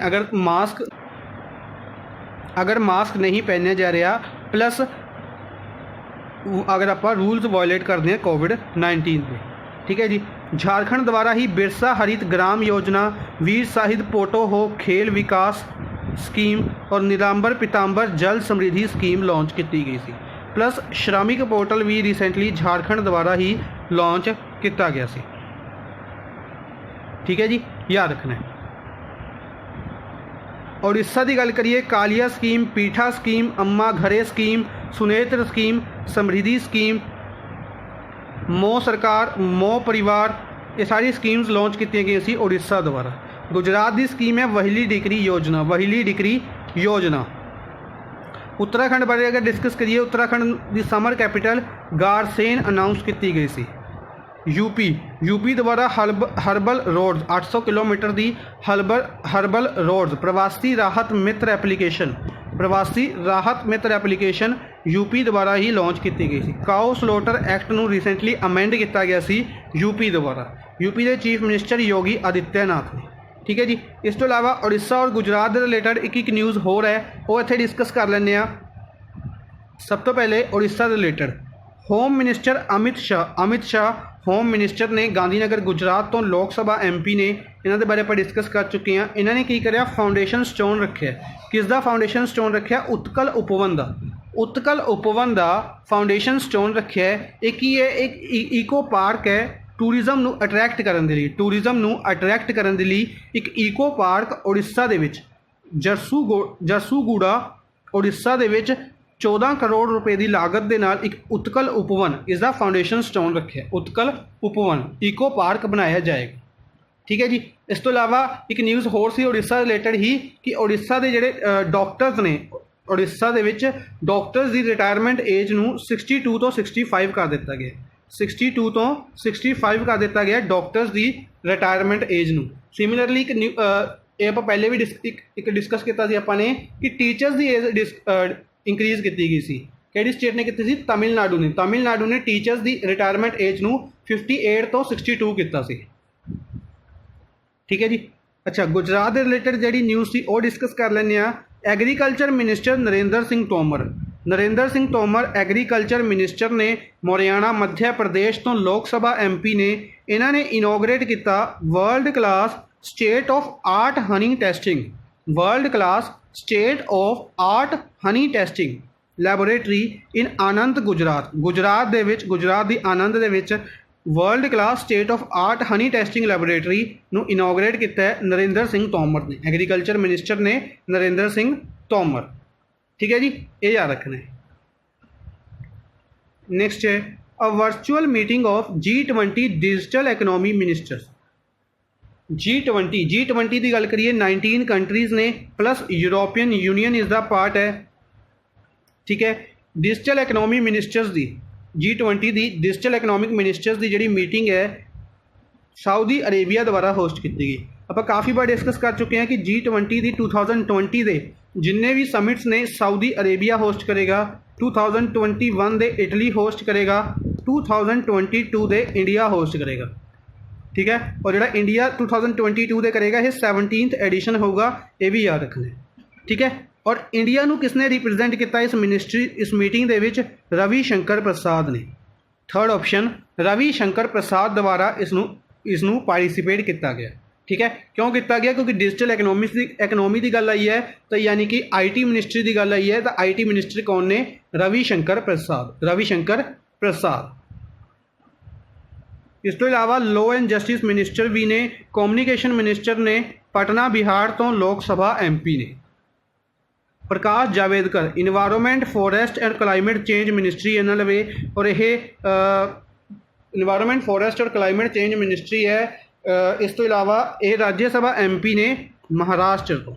अगर मास्क नहीं पहने जा रहा, प्लस अगर आप रूल्स वायलेट करते हैं COVID-19 के। ठीक है जी। झारखंड द्वारा ही बिरसा हरित ग्राम योजना, वीर शाहिद पोटो हो खेल विकास स्कीम और नीलांबर पीतांबर जल समृद्धि स्कीम लॉन्च की गई थी। प्लस श्रमिक पोर्टल भी रिसेंटली झारखंड द्वारा ही लॉन्च किया गया सी। ठीक है जी, याद रखना है। उड़ीसा की गल करिए, कालिया स्कीम, पीठा स्कीम, अम्मा घरे स्कीम, सुनेत्र स्कीम, समृद्धि स्कीम, मो सरकार, मो परिवार, ये सारी स्कीम्स लॉन्च की गई सी उड़ीसा द्वारा। गुजरात की स्कीम है वहीली डिग्री योजना, वहीली डिग्री योजना। उत्तराखंड बारे अगर डिस्कस करिए, उत्तराखंड की समर कैपिटल गारसेन अनाउंस की गई सी। यूपी द्वारा हर्बल रोड्स 800 किलोमीटर की हर्बल रोड्स प्रवासी राहत मित्र एप्लीकेशन, प्रवासी राहत मित्र एप्लीकेशन यूपी द्वारा ही लॉन्च की गई थी। काउ स्लोटर एक्ट नूं रिसेंटली अमेंड किया गया सी यूपी द्वारा, यूपी के चीफ मिनिस्टर योगी आदित्यनाथ ने। ठीक है जी। इस तो इलावा उड़ीसा और गुजरात के रिलेटेड एक न्यूज़ हो रहा है, वो इत्थे डिस्कस कर लेंगे। सब तो पहले उड़ीसा के related home minister Amit Shah home minister ने गांधीनगर गुजरात तो लोक सभा MP ने इन्हों के बारे पर डिस्कस कर चुके हैं। इन्होंने की करा, फाउंडेशन स्टोन रखे। किसका फाउंडेशन स्टोन रखे? उत्कल उपवन का, उत्कल उपवन का फाउंडेशन स्टोन रखे है। एक ही है, एक ईको पार्क है टूरिज्म नू अट्रैक्ट करने के लिए, टूरिज्म नू अट्रैक्ट करने के लिए एक ईको पार्क उड़ीसा दे विच जरसूगुड़ा उड़ीसा दे विच 14 करोड़ रुपए की लागत के नाल एक उत्कल उपवन इसका फाउंडेशन स्टोन रखे, उत्कल उपवन ईको पार्क बनाया जाएगा। ठीक है जी। इस तो इलावा एक न्यूज़ होर सी उड़ीसा रिलेटेड ही कि उड़ीसा के जोड़े डॉक्टर्स ने, उड़ीसा दे विच डॉक्टर्स की रिटायरमेंट एज नू 62 तो 65 कर दिता गया, 62 तो 65 कर दिता गया डॉक्टर्स की रिटायरमेंट एज नू। सिमिलरली एक आप पहले भी एक डिस्कस किया सी आपां कि टीचर्स की एज इंक्रीज़ की गई सी। किहड़ी स्टेट ने की सी? तमिलनाडु ने। तमिलनाडु ने टीचर्स की रिटायरमेंट एज नू 58 तो 62 किया सी। ठीक है जी। अच्छा, गुजरात के रिलेटेड जी न्यूज़ सी वो डिस्कस कर लें। Agriculture minister Narendra Singh Tomar agriculture minister ने मोरियाना मध्य प्रदेश तो लोक सभा MP ने इन्होंने इनोग्रेट किया world class state of art honey testing, world class state of art honey testing laboratory in Anand Gujarat. Gujarat की आनंद दे विच world class state of art honey testing laboratory नूं इनोग्रेट किया है नरेंद्र सिंह तोमर ने, एग्रीकल्चर मिनिस्टर ने नरेंद्र सिंह तोमर। ठीक है जी, ये याद रखना है। नेक्स्ट है a virtual meeting of G20 digital economy ministers. G20 की गल करिए 19 कंट्रीज़ ने प्लस यूरोपियन यूनियन इसका पार्ट है। ठीक है। डिजिटल इकोनॉमी मिनिस्टर्स की G20 की डिजिटल इकोनॉमिक मिनिस्टर्स की जी मीटिंग है सऊदी अरेबिया द्वारा होस्ट की गई। आप काफ़ी बार डिस्कस कर चुके हैं कि G20 की 2020 के जिन्ने भी समिट्स ने सऊदी अरेबिया होस्ट करेगा, 2021 दे इटली होस्ट करेगा, 2022 दे इंडिया होस्ट करेगा। ठीक है। और जो इंडिया 2022 दे करेगा ये 17th एडिशन होगा, ये भी याद रखना है। ठीक है। और इंडिया नू किसने रिप्रजेंट किया इस मीटिंग दे विच? रवि शंकर प्रसाद ने। थर्ड ऑप्शन रवि शंकर प्रसाद द्वारा इसनू पार्टिसिपेट किया गया। ठीक है। क्यों किया गया? क्योंकि डिजिटल इकोनॉमी की गल आई है, तो यानी कि IT मिनिस्ट्री की गल आई है, तो IT मिनिस्टर कौन ने? रवि शंकर प्रसाद। इस तो इलावा लॉ एंड जस्टिस मिनिस्टर भी ने, कम्युनिकेशन मिनिस्टर ने, पटना बिहार तो लोक सभा MP ने। Prakash Javadekar environment forest and climate change ministry इन्होंने लवे, और यह इन्वायरमेंट फॉरेस्ट और क्लाइमेट चेंज मिनिस्ट्री है। इस तो इलावा ये राज्य सभा MP ने महाराष्ट्र तो।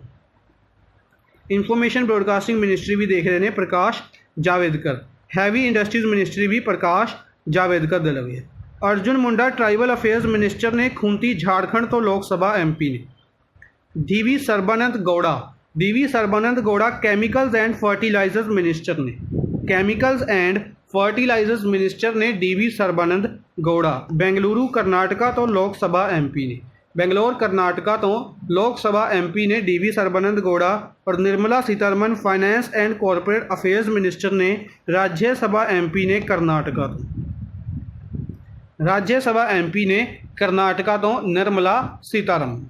इंफॉर्मेशन ब्रॉडकास्टिंग मिनिस्ट्री भी देख रहे हैं Prakash Javadekar. Heavy industries ministry भी प्रकाश जावेदकर दे लवे है। Arjun Munda tribal affairs minister ने खूंटी झारखंड तो लोक सभा MP ने। DV Sadananda Gowda chemicals and fertilizers minister ने, केमिकल्स एंड फर्टिलाइजर्स मिनिस्टर ने DV सरबानंद गौड़ा। बेंगलुरु कर्नाटका तो लोक सभा MP ने, बेंगलोर कर्नाटका तो लोक सभा MP ने DV सरबानंद गौड़ा। और Nirmala Sitharaman finance and corporate affairs minister ने राज्यसभा MP ने कर्नाटका तो, राज्यसभा MP ने कर्नाटका तो निर्मला सीतारमन।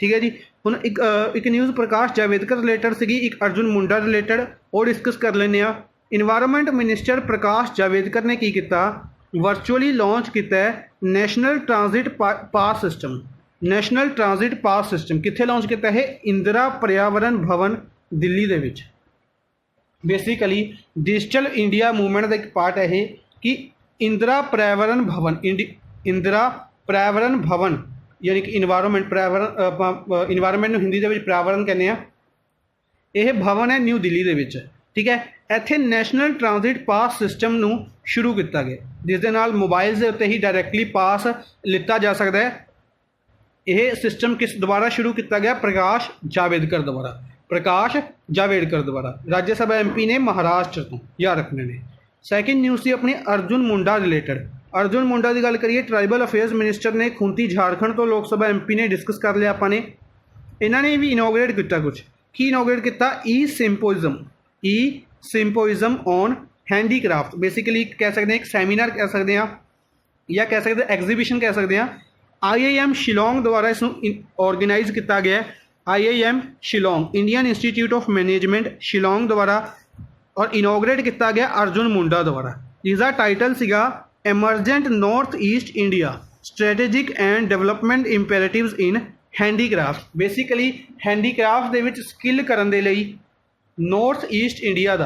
ठीक है जी। हुण एक न्यूज़ प्रकाश जावेदकर रिलेटेड सी, एक अर्जुन मुंडा रिलेटेड और डिस्कस कर लेने। इन्वायरमेंट मिनिस्टर प्रकाश जावेदकर ने की किया? वर्चुअली लॉन्च किया है national transit pass system. National transit pass system कित्थे लॉन्च किया है? इंदिरा पर्यावरण भवन दिल्ली दे विच। बेसिकली डिजिटल इंडिया मूवमेंट का एक पार्ट है ये कि इंदिरा पर्यावरण भवन इंदिरा पर्यावरण भवन यानी कि इन्वायरमेंट पर्यावरण इन्वायरमेंट ਨੂੰ ਹਿੰਦੀ ਦੇ ਵਿੱਚ पर्यावरण ਕਹਿੰਦੇ ਆ। ਇਹ भवन है न्यू दिल्ली ਦੇ ਵਿੱਚ, ठीक है। ਇੱਥੇ ਨੈਸ਼ਨਲ ਟ੍ਰਾਂਜ਼ਿਟ ਪਾਸ ਸਿਸਟਮ ਨੂੰ ਸ਼ੁਰੂ ਕੀਤਾ ਗਿਆ, ਜਿਸ ਦੇ ਨਾਲ ਮੋਬਾਈਲਸ ਦੇ ਉੱਤੇ ਹੀ ਡਾਇਰੈਕਟਲੀ ਪਾਸ ਲਿੱਤਾ ਜਾ ਸਕਦਾ ਹੈ। ਇਹ ਸਿਸਟਮ ਕਿਸ ਦੁਆਰਾ ਸ਼ੁਰੂ ਕੀਤਾ ਗਿਆ? ਪ੍ਰਕਾਸ਼ ਜਾਵੇਦਕਰ ਦੁਆਰਾ, ਪ੍ਰਕਾਸ਼ ਜਾਵੇਦਕਰ ਦੁਆਰਾ। ਰਾਜ ਸਭਾ MP ਨੇ ਮਹਾਰਾਸ਼ਟਰ ਤੋਂ, ਯਾਦ ਰੱਖਣੇ ਨੇ। ਸੈਕਿੰਡ ਨਿਊਜ਼ ਸੀ ਆਪਣੀ ਅਰਜੁਨ ਮੁੰਡਾ ਰਿਲੇਟਡ। अर्जुन मुंडा की गल करिए, ट्राइबल अफेयर्स मिनिस्टर ने खुंती झारखंड तो लोक सभा MP ने डिस्कस कर लिया आपां ने। इन्होंने भी इनोग्रेट किया कुछ की इनोग्रेट किया ई सिंपोजियम ऑन हैंडीक्राफ्ट। बेसिकली कह सकते हैं एक सैमीनार कह सकते हैं या कह सकते हैं एग्जीबिशन कह सकते हैं। IIM शिलोंग द्वारा इसनूं ऑर्गेनाइज किया गया। IIM Shillong Indian institute of management Shillong द्वारा और इनोग्रेट किया गया अर्जुन मुंडा द्वारा। इसका टाइटल सीगा emergent North East India strategic and development imperatives in handicraft. Basically handicraft दे विच स्किल करन दे लई नॉर्थ ईस्ट इंडिया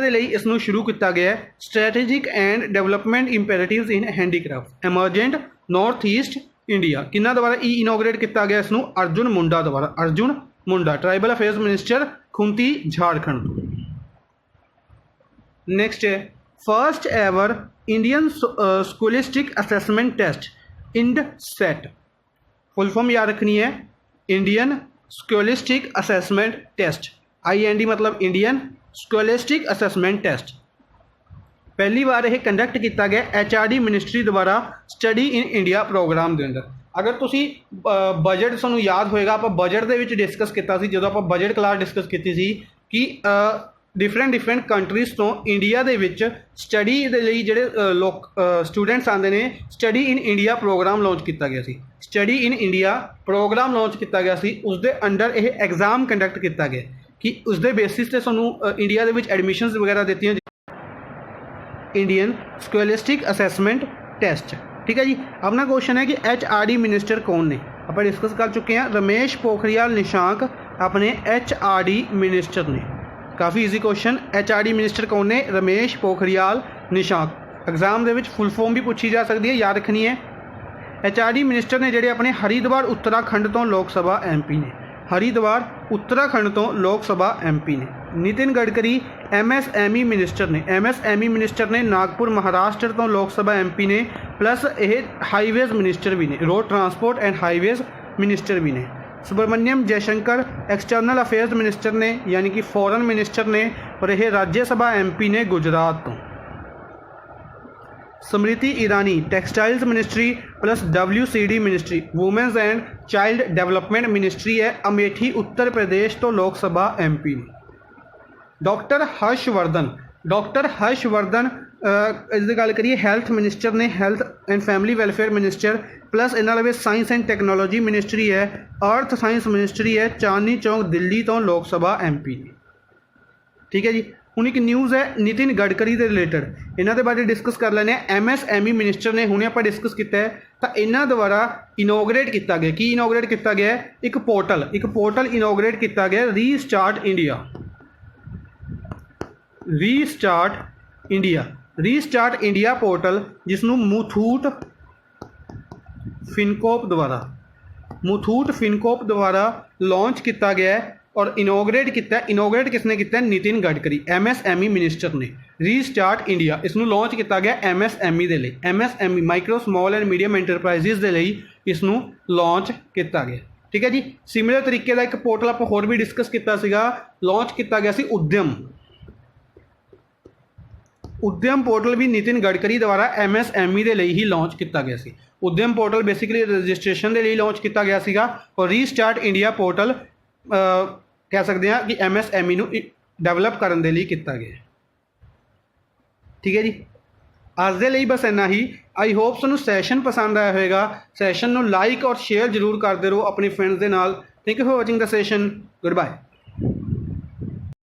दे लई इसनूं शुरू किया गया है strategic and development imperatives in handicraft emergent North East India. किन्ना द्वारा इनोग्रेट किया गया इसनूं? अर्जुन मुंडा द्वारा। Arjun Munda tribal affairs minister Khunti Jharkhand. Next है first ever Indian scholastic assessment test INDSET। Full form याद रखनी है, Indian scholastic assessment test. IND मतलब इंडियन स्कूलिस्टिक असेसमेंट टेस्ट। पहली बार यह कंडक्ट किया गया HRD मिनिस्ट्री द्वारा स्टडी इन इंडिया प्रोग्राम के अंदर। अगर तुसी बजट सानू याद होएगा, आप बजट के विच डिस्कस किया सी, जो आप बजट क्लास डिस्कस की सी कि डिफरेंट कंट्रीज़ तो इंडिया दे विच स्टडी दे लई जिहड़े लोक स्टूडेंट्स आते हैं, study in India programme launch किया गया सी। Study in India programme launch किया गया सी, उसदे अंडर यह एग्जाम कंडक्ट किया गया कि उसदे बेसिस ते सानू इंडिया दे विच एडमिशनस वगैरह दित्तियां। इंडियन स्कॉलिस्टिक असेसमेंट टेस्ट, ठीक है जी। अपना क्वेश्चन है कि HRD मिनिस्टर कौन ने? आप डिस्कस कर चुके हैं, रमेश पोखरियाल निशांक अपने HRD मिनिस्टर ने। काफ़ी ईजी क्वेश्चन। HRD मिनिस्टर कौन ने? रमेश पोखरियाल निशांक। एग्जाम दे विच फुल फॉर्म भी पूछी जा सकती है, याद रखनी है। HRD मिनिस्टर ने जिहड़े अपने हरिद्वार उत्तराखंड तो लोक सभा MP ने, हरिद्वार उत्तराखंड तो लोक सभा MP ने। नितिन गडकरी MSME मिनिस्टर ने, MSME मिनिस्टर ने नागपुर महाराष्ट्र तो लोक सभा MP ने, प्लस ये हाईवेज मिनिस्टर भी ने, road transport and highways minister भी ने। Subrahmanyam Jaishankar external affairs minister ने यानी कि फॉरेन मिनिस्टर ने, और यह राज्य सभा MP ने गुजरात तो। Smriti Irani textiles ministry plus WCD ministry women's and child development ministry है, अमेठी उत्तर प्रदेश तो लोक सभा MP ने। डॉक्टर हर्षवर्धन इसकी गल करिए हेल्थ मिनिस्टर ने, health and family welfare minister, plus इन्होंने लगे साइंस एंड टैक्नोलॉजी मिनिस्ट्री है, अर्थ साइंस मिनिस्ट्री है, चांदनी चौक दिल्ली तो लोक सभा MP ने, ठीक है जी। हुण एक न्यूज़ है नितिन गडकरी के रिलेटेड, इन्हों के बारे डिस्कस कर लेने। MSME मिनिस्टर ने हुणे आपां डिस्कस किया है, तो इन्हों द्वारा इनोग्रेट किया गया, की इनोग्रेट किया गया? एक पोर्टल इनोग्रेट किया गया, रीस्टार्ट इंडिया पोर्टल, जिसनों मुथूट फिनकॉप द्वारा लॉन्च किया गया है और इनोग्रेट किसने किया? नितिन गडकरी MSME मिनिस्टर ने। रीस्टार्ट इंडिया इसनों लॉन्च किया गया MSME दे लई, MSME micro small and medium enterprises दे लई इसनों लॉन्च किया गया, ठीक है जी। सिमिलर तरीके का एक पोर्टल आप होर भी डिस्कस किया सीगा, लॉन्च किया गया सी उद्यम पोर्टल भी नितिन गडकरी द्वारा MSME दे लई ही लॉन्च किया गया सी। उद्यम पोर्टल बेसिकली रजिस्ट्रेशन के लिए लॉन्च किया गया सीगा, और रीस्टार्ट इंडिया पोर्टल कह सकते हैं कि MSME नूं डेवलप करने के लिए किया गया, ठीक है जी। अज दे लई बस इन्ना ही। आई होप तुहानूं सैशन पसंद आया होगा। सैशन नूं लाइक और शेयर जरूर करते रहो अपने फ्रेंड्स के नाल। Thank you for watching the session. Good bye.